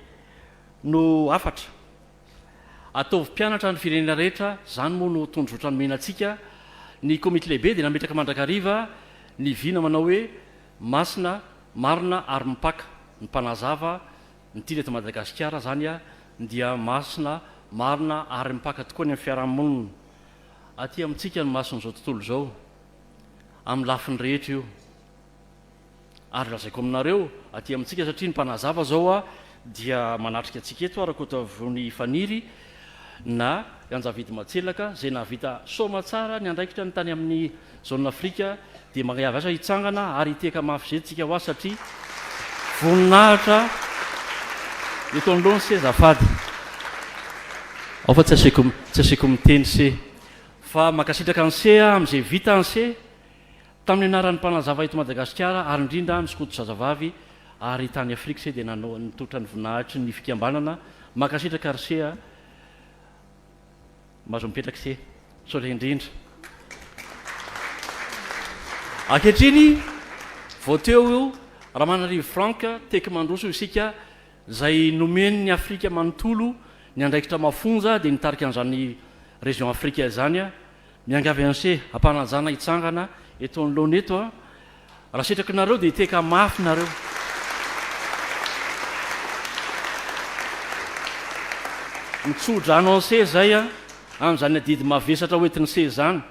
P: no afatra ataovy mpianatra ny firenena rehetra zany moa no tondrotra nomenatsika ny komite lehibe dia nametraka mandrakariva ny vina manao hoe masina marina ary mipaka ny mpanazava ny tia eto Madagasikara zany a dia masina marina ary mipaka tokoa ny amin'ny fiarahamonina aty amintsika ny mason'izao tontolo zao amin'ny lafiny rehetra io ary lazaiko aminareo aty amintsika satria ny mpanazava zao a dia manatrika atsika eto arakotavony faniry na anjavidy matselaka zay nahavita soma tsara ny andraikitra ny tany amin'ny zone Afrika dia magnayavy asa hitsangana ary hiteka mafy zay tsika ho azy satria voninahitra eto anoloany se zafady ao fa tsy asaiko miteny se fa makasitraka ny se amin'izay vita ny se tamin'ny anaran'ny mpanazava eto Madagasikara ary indrindra ny sokoto zazavavy ary tany Afrika se dia nanao nitotra ny voninahitry ny fikambanana makasitraka ry se mahazo mipetraky se saotra indrindra ankehitriny vao teo io Ramanarivo Frank teky mandroso isika zay nomeny ny Afrika manontolo ny andraikitra mafonja dia nitarika an'izany région Afrika zany a miangavy an'se ampanajana hitsangana eto anoloana eto a raha sitraky nareo dia hiteka mafy nareo mitsodrano an'se zay a amin'izany adidy mavesatra hoentiny se zany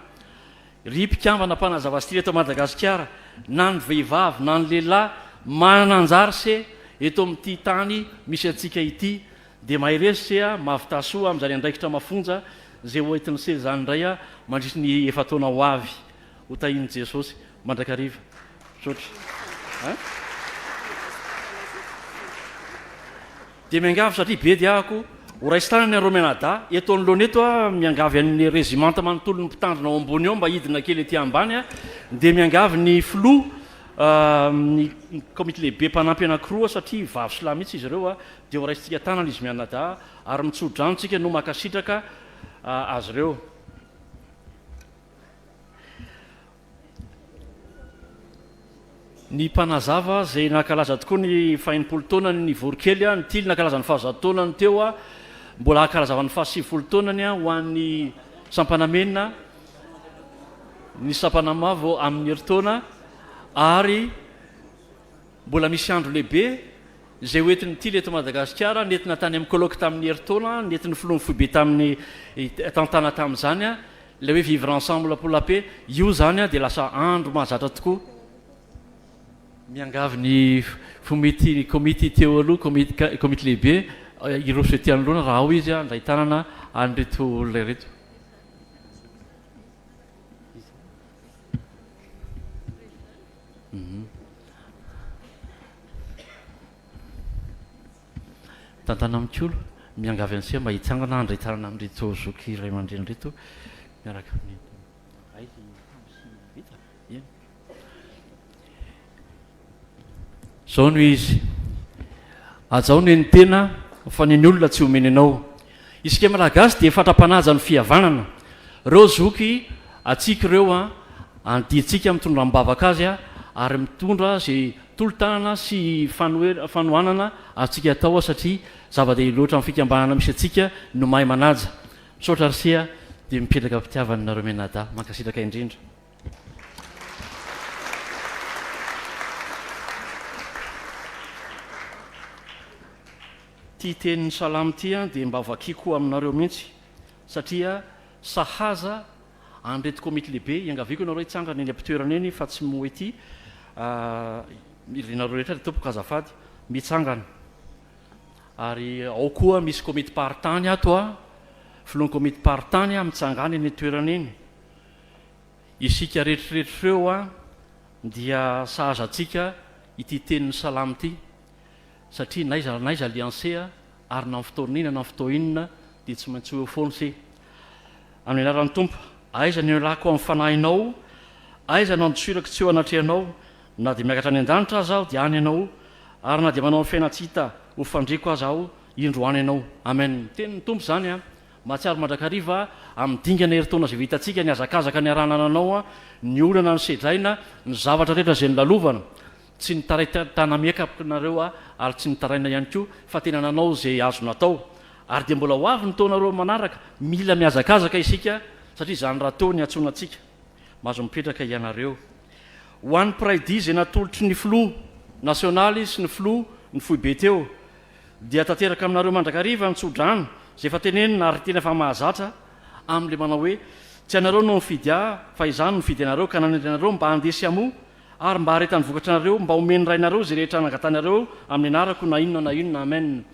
P: ry mpikambana mpanazava stily eto Madagasikara na ny vehivavy na ny lehilahy mananjary se eto amin'ity tany misy atsika ity dia mahiresy se a mavitasoa amin'izany andraikitra mafonja zay hoentiny se zany indray a mandritry ny efa taona ho avy ho tahiny Jesosy mandrakariva sotra dia miangavy satria be diahako ho raistanany Romenada eto anoloana eto a miangavy amin'ny régimenta manontolo ny mpitandrina ao ambony eo mba hidina kely ety ambany a dia miangavy ny flo ny komite lehibe mpanampy anankiroa satria vavy sila mihitsy izy ireo a dia ho raisitsika tanana izy mianada ary mitsodranotsika no makasitraka azy ireo ny mpanazava zay nakalaza tokoa ny fahinipolo taonany ny vorokely a ny tily nakalaza ny fahazato taonany teo a mbola akalazavany fahasivifolo taonany a ho an'ny sampanamenina ny sampanamavo amin'ny heritaona ary mbola misy andro lehibe zay hoentiny tily eto Madagasikara nentina tany amin'ny kolôky tamin'ny heritaona nentin'ny filomy foibe tamin'ny tantana tamin'izany a le hoe vivre ensemble pour la paix io zany a dia lasa andro mahazatra tokoa miangavy ny fomity komity teo aloha komity lehibe iroso ety anoloana raha ao izy a ndray tanana anreto olona reto tantana amikolo miangavy an'sia mba hitsangana andray tanana amin'reto zoky iray aman-dreny reto miaraka amin'ny zao no izy azao no eny tena fa niny olona tsy homeny anao isika malagasy dia fatra-panaja ny fihavanana reo zoky atsika ireo a andiantsika mitondra mibavaka azy a ary mitondra zay tolo-tanana sy fanohanana atsika atao a satria zava-dehibe loatra amin'ny fikambanana misy atsika no mahay manaja misaotra rysea dia mipetraka mpitiavany nareo menada mankasitraka indrindra ty tenin'ny salamy ty a dia mba vakiko aminareo mihitsy satria sahaza andreto komity lehibe iangaviko nareo hitsangana eny ampitoerana eny fa tsy moa ety nareo rehetra tompoka azafady mitsangana ary ao koa misy komity partany ato a filoany komity partany a mitsangana eny toerana eny isika rehetrirehetrareo a dia sahaza atsika ity tenin'ny salamy ty satria naiza aliansea ary na fotoana inona na fotoinona dia tsy maintsy eo foany se amin'ny anaran'ny tompo aiza ny lako amin'ny fanahinao aiza no andosorako tsy eo anatrehanao na dia miakatra any an-danitra azaho dia any ianao ary na dia manao ny fiainatsita ho fandreko azaho indroany ianao amen tenyny tompo zany a mahatsiaro mandrakariva amin'ny dingana heritaona zay vitantsika ny azakazaka ny aranananao a ny olana ny sedraina ny zavatra rehetra zay nylalovana tsy nitaraitana-miakainareo a ary tsy nitaraina ihany koa fa tena nanao zay azo natao ary dia mbola ho avy ny taonareo manaraka mila miazakazaka isika satria zany raha teo ny antsona antsika mahazo mipetraka ianareo ho an'ny praidi zay natolotry ny flo nasionaly sy ny flo ny foibe teo dia tanteraka aminareo mandrakariva nytsodrano zay efa tenenina ary tena fa mahazatra amin'le manao hoe tsy anareo no mifidy fa izany mifidy anareo ka nanendry anareo mba handesy amo ary mba haretany vokatra anareo mba homeny rainareo zay rehetra nangatanareo amin'ny anarako na inona amen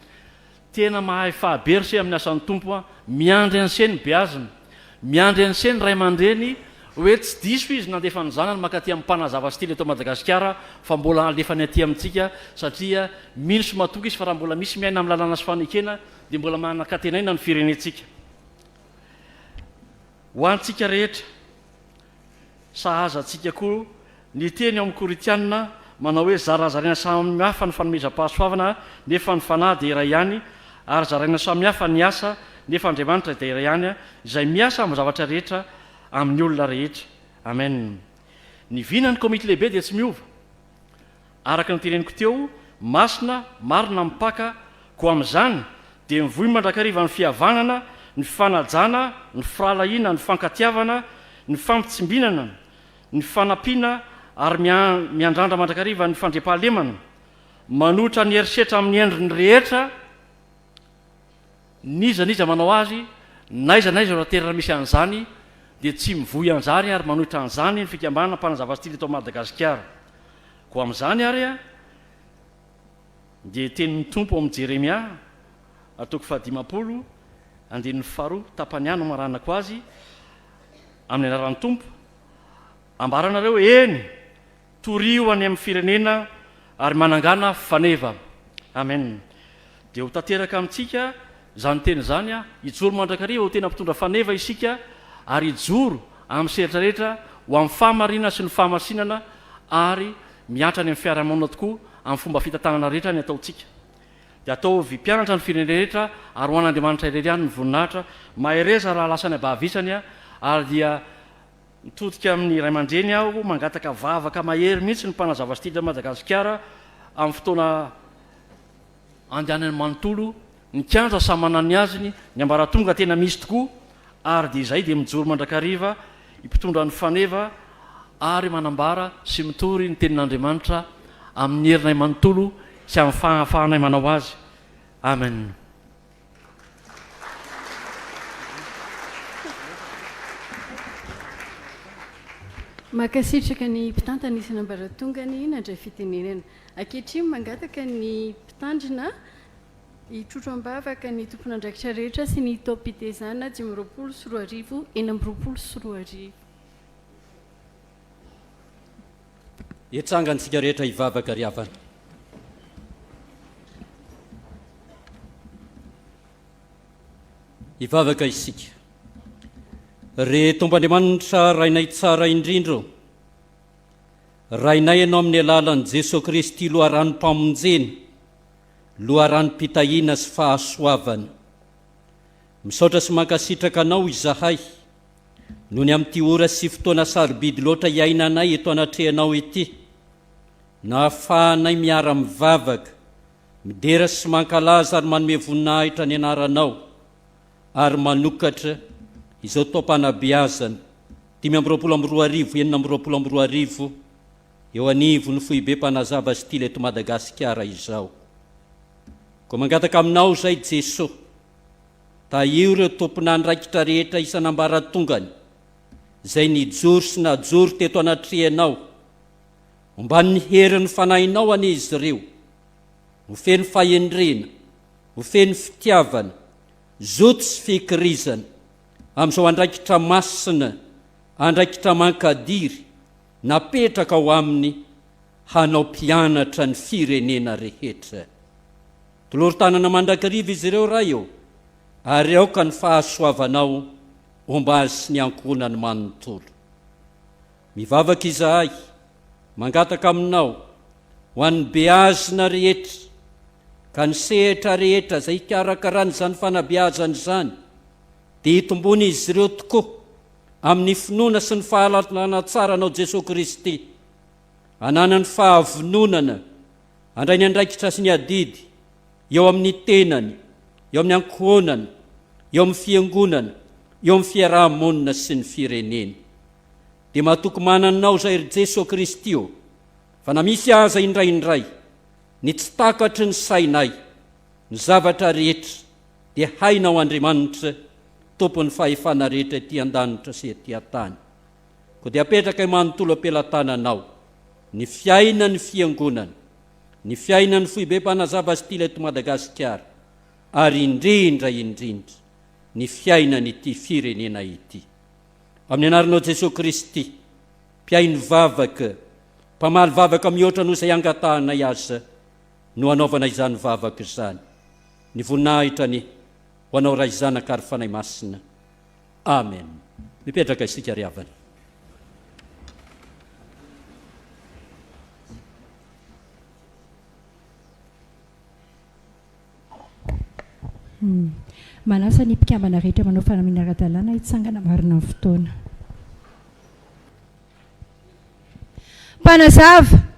P: tena mahay fahabersy amin'ny asan'ny tompo a miandry anseny beazina miandry anseny ray aman-dreny hoe tsy diso izy nandefa ny zanany makaty amin'ny mpanazava stily eto Madagasikara fa mbola alefany aty amintsika satria mino sy matoka izy fa raha mbola misy miaina amin'ny lalàna sy fanekena dia mbola manakatenaina ny firenentsika ho antsika rehetra sahazatsika koa ny teny ao amin'ny Koritianina manao hoe zarazaraina samihafa ny fanomezam-pahasoavana nefa ny fanahy dia iray ihany ary zaraina samihafa ny asa nefa Andriamanitra dia iray ihany izay miasa amin'ny zavatra rehetra amin'ny olona rehetra amen ny vina ny komity lehibe dia tsy miova araka ny teneniko teo masina marina mipaka ko amin'izany dia mivoy mandrakariva ny fihavanana ny fanajana ny firalahiana ny fankatiavana ny fampitsimbinana ny fanampiana ary miandrandra mandrakariva ny fandriampahalemana manotra ny herisetra amin'ny endriny rehetra nizaniza manao azy naiza raha terina misy an'izany dia tsy mivoy anjary ary manotra an'izany ny fikambanana mpanazava stily eto Madagasikara ko amin'izany ary a dia tenin'ny tompo amin'ny Jeremia atoko 15 andin'ny 2 tapany ano maranako azy amin'ny anaran'ny tompo ambaranareo eny torio any amin'ny firenena ary manangana faneva amen dia ho tanteraka amintsika zany teny zany a ijoro mandrakariva ho tena mpitondra faneva isika ary ijoro amin'ny seritra rehetra ho amin'ny fahamarina sy ny fahamasinana ary miatra any amin'ny fiarahamonina tokoa amin'ny fomba fitantanana rehetra ny ataontsika dia atao vimpianatra ny firenena rehetra ary ho an'Andriamanitra irery ihany ny voninahitra mahereza raha lasany abavisany a ary dia mitodika amin'ny ray aman-dreny aho mangataka vavaka mahery mihitsy ny mpanazava stily Madagasikara amin'ny fotoana andehanany manontolo ny kianja samanany aziny ny ambaratonga tena misy tokoa ary dia izay dia mijoro mandrakariva himpitondra ny faneva ary manambara sy mitory ny tenin'Andriamanitra amin'ny herinay manontolo sy amin'ny fahafahanay manao azy amen
J: makasitraka ny mpitantana isany ambaratongany nandray fitenenana ankehitriny mangataka ny mpitandrina hitrotro ambavaka ny tompon'andraikitra rehetra sy ny taopitezana 5 4
Q: hetsangantsika rehetra hivavaka ry havana hivavaka isika re tompoandriamanitra rainay tsara indrindro rainay ianao amin'ny alalan'i Jesosy Kristy loharanom-pamonjeny loharanom-pitahiana sy fahasoavana misaotra sy mankasitraka anao izahay noho ny amin'ity ora sy fotoana sarobidy loatra iainanay eto anatrehanao ity nahafahanay miara-mivavaka midera sy mankalaza ary manome voninahitra ny anaranao ary manokatra izao taom-panabeazana 522 eo anivo ny foibe mpanazava stily eto Madagasikara izao ko mangataka aminao zay Jesosy tahio ireo tompon'andraikitra rehetra isan'ambaratongany zay nijoro sy najoro teto anatrehanao mba ny herin'ny fanahinao an'izy ireo ho feny fahendrena ho feny fitiavana zoto sy fikirizana amin'izao andraikitra masina andraikitra mankadiry napetraka ao aminy hanao mpianatra ny firenena rehetra toloron-tanana mandrakariva izy ireo raha eo ary aoka ny fahasoavanao omba azy sy ny ankonany manontolo mivavaka izahay mangataka aminao ho an'ny beazina rehetra ka ny sehatra rehetra izay hikarakarany izany fanabeazana izany dia hitombony izy ireo tokoa amin'ny finoana sy ny fahalalana tsara anao Jesosy Kristy, ananany fahavinonana andray ny andraikitra sy ny adidy eo amin'ny tenany, eo amin'ny ankohonana, eo amin'ny fiangonana, eo amin'ny fiarahamonina sy ny firenena. Dia mahatoky mananao zay ry Jesosy Kristy io, fa na misy aza indraindray ny tsy takatry ny sainay, ny zavatra rehetra dia hainao Andriamanitra, tompon'ny fahefana rehetra ety an-danitra sy ety an-tany. Koa dia apetraka manontolo ampelantananao ny fiainan'ny fiangonana, ny fiainan'ny foibe mpanazava sy tily eto Madagasikara, ary indrindra ny fiainan'ity firenena ity. Amin'ny anaranao Jesosy Kristy, mpiainy vavaka, mpamaly vavaka mihoatra noho izay angatahanay aza, no anaovana izany vavaka izany. Ny voninahitra ho anao ray zanaka ary fanahy masina. Amen. Mipetraka isika ry havana.
K: Manasa ny mpikambana rehetra manao fanamiana ara-dalàna hitsangana marina amin'ny fotoana. Mpanazava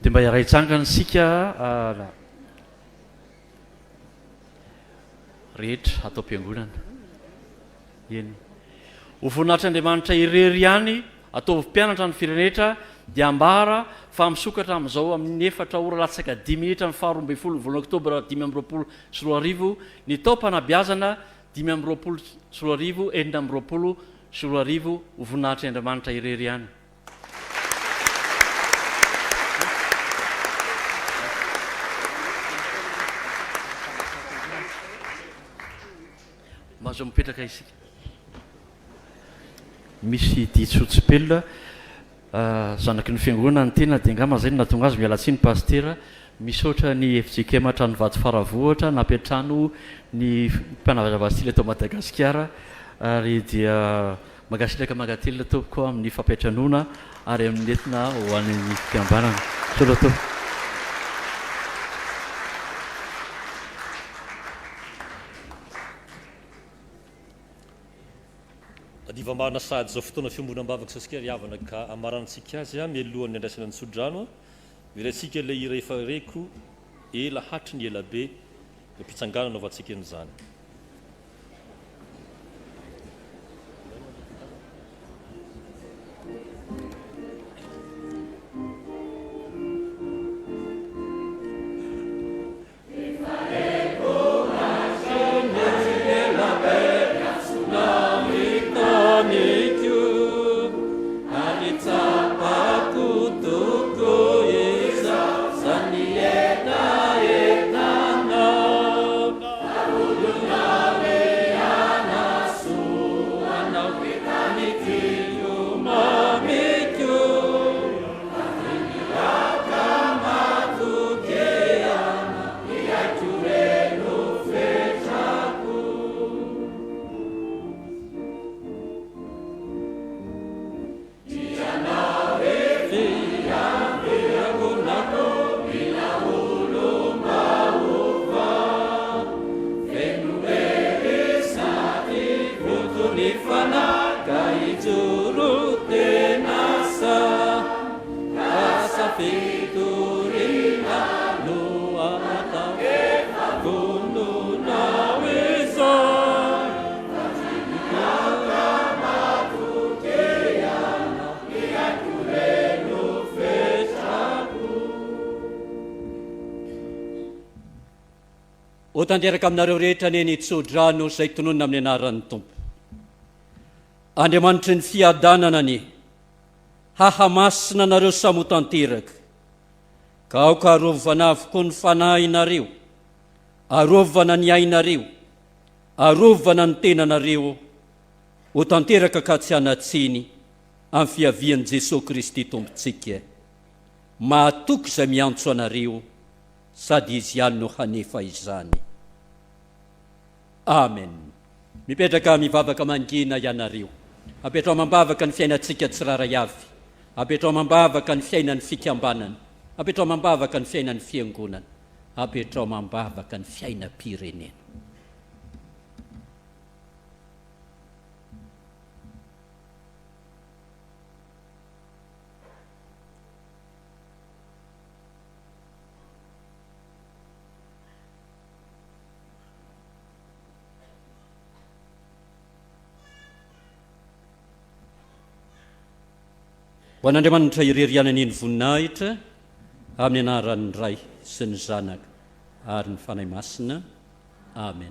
P: dia mba iray tsangana sika rehetra atao am-piangonana eny ho voninahitry'Andriamanitra irery ihany ataovy mpianatra ny firenena dia ambara fa misokatra amin'izao amin'ny 4 ora latsaka 10 minitra ny faha 12 volana oktobra 2024 ny tao-panabeazana 2024 420 ho voninahitry'Andriamanitra irery ihany. Mahazo mipetraka isika. Misy ditsotsipelona zanaky ny fiangonana ny tena dia angamba zay natonga azy mialatsiny pastera misaotra ny FJK matrano vato faravohatra napetrano ny mpanavazava stily eto Madagasikara ary dia magasitraka magatelina tompoko amin'ny fampiatranona ary amin'ny entina ho an'ny fikambanana soloto
B: adiva marina sady zao fotoana fiambonam-bavaka sasika riavana ka amarantsika azy a mialohan'ny andraisana ny sodrano a miratsika ilay rehefa reko ela hatry ny ela be mpitsanganana ava antsika an'izany
Q: o tanteraka aminareo rehetra neny tsodrano izay tononina amin'ny anaran'ny tompo andriamanitry ny fiadanana ny hahamasina nareo samotanteraka ka aoka arovana avokoa ny fanahinareo arovana ny ainareo arovana ny tenanareo ho tanteraka ka tsy hanatsiny amin'ny fiavian'i Jesosy Kristy tompontsika mahatoky izay miantso anareo sady izy ihany no hanefa izany amen mipetraka mivavaka mangina ianareo apetrao mambavaka ny fiainantsika tsiraray avy apetrao mambavaka ny fiainan'ny fikambanana apetrao mambavaka ny fiainan'ny fiangonana apetrao mambavaka ny fiainam-pirenena ho an'andriamanitra irerianany ny voninahitra amin'ny anaran'ny ray sy ny zanaka ary ny fanahy masina amen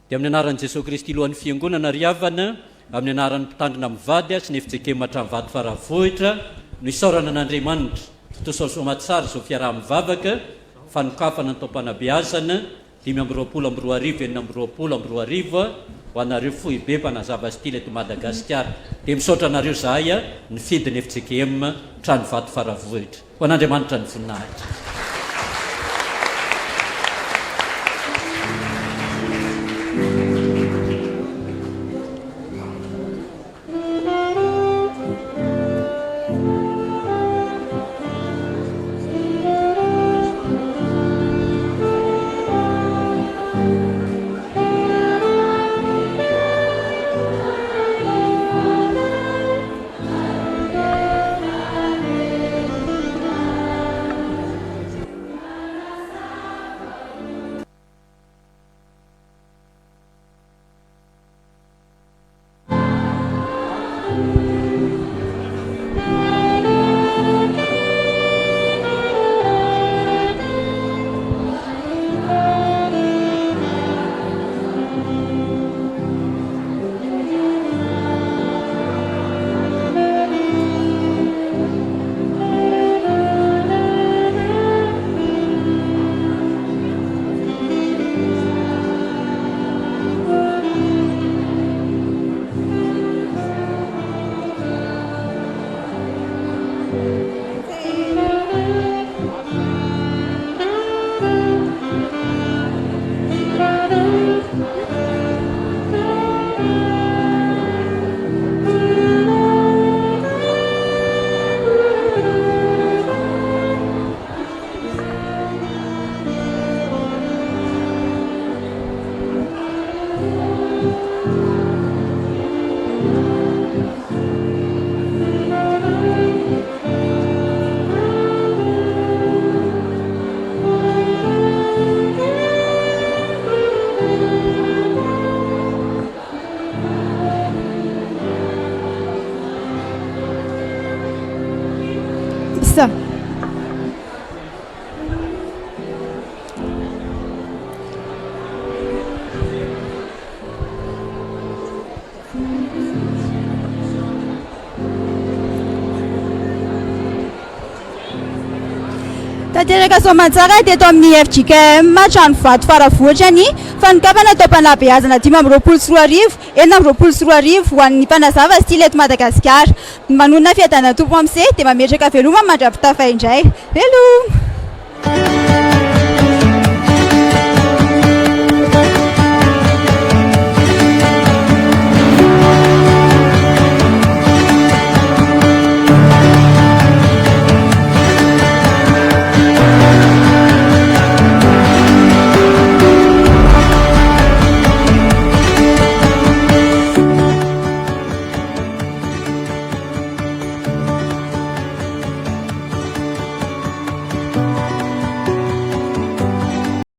Q: dia amin'ny anaran'i Jesosy Kristy lohan'ny fiangonana riavana amin'ny anaran'ny mpitandrina mivady sy ny fitsekematra mivady faravohitra no isaorana an'andriamanitra totosasomatsara zao fiaraha-mivavaka fanokafana ny taom-panabeazana 5 ho anareo fohibe mpanazava style eto Madagasikara dia misaotra anareo zahay ny fidiny FJKM trano vato faravohitra ho an'andriamanitra ny voninahitra
A: tanteraka soamantsara teto amin'ny FJKM trano vato faravohatra ny fanokafana atao mpanabeazana 524 424 ho an'ny mpanazava sy tily eto Madagasikara. Manonona fiadana tompo am'se dia mametraka veloma mandravitafa indray. Veloma.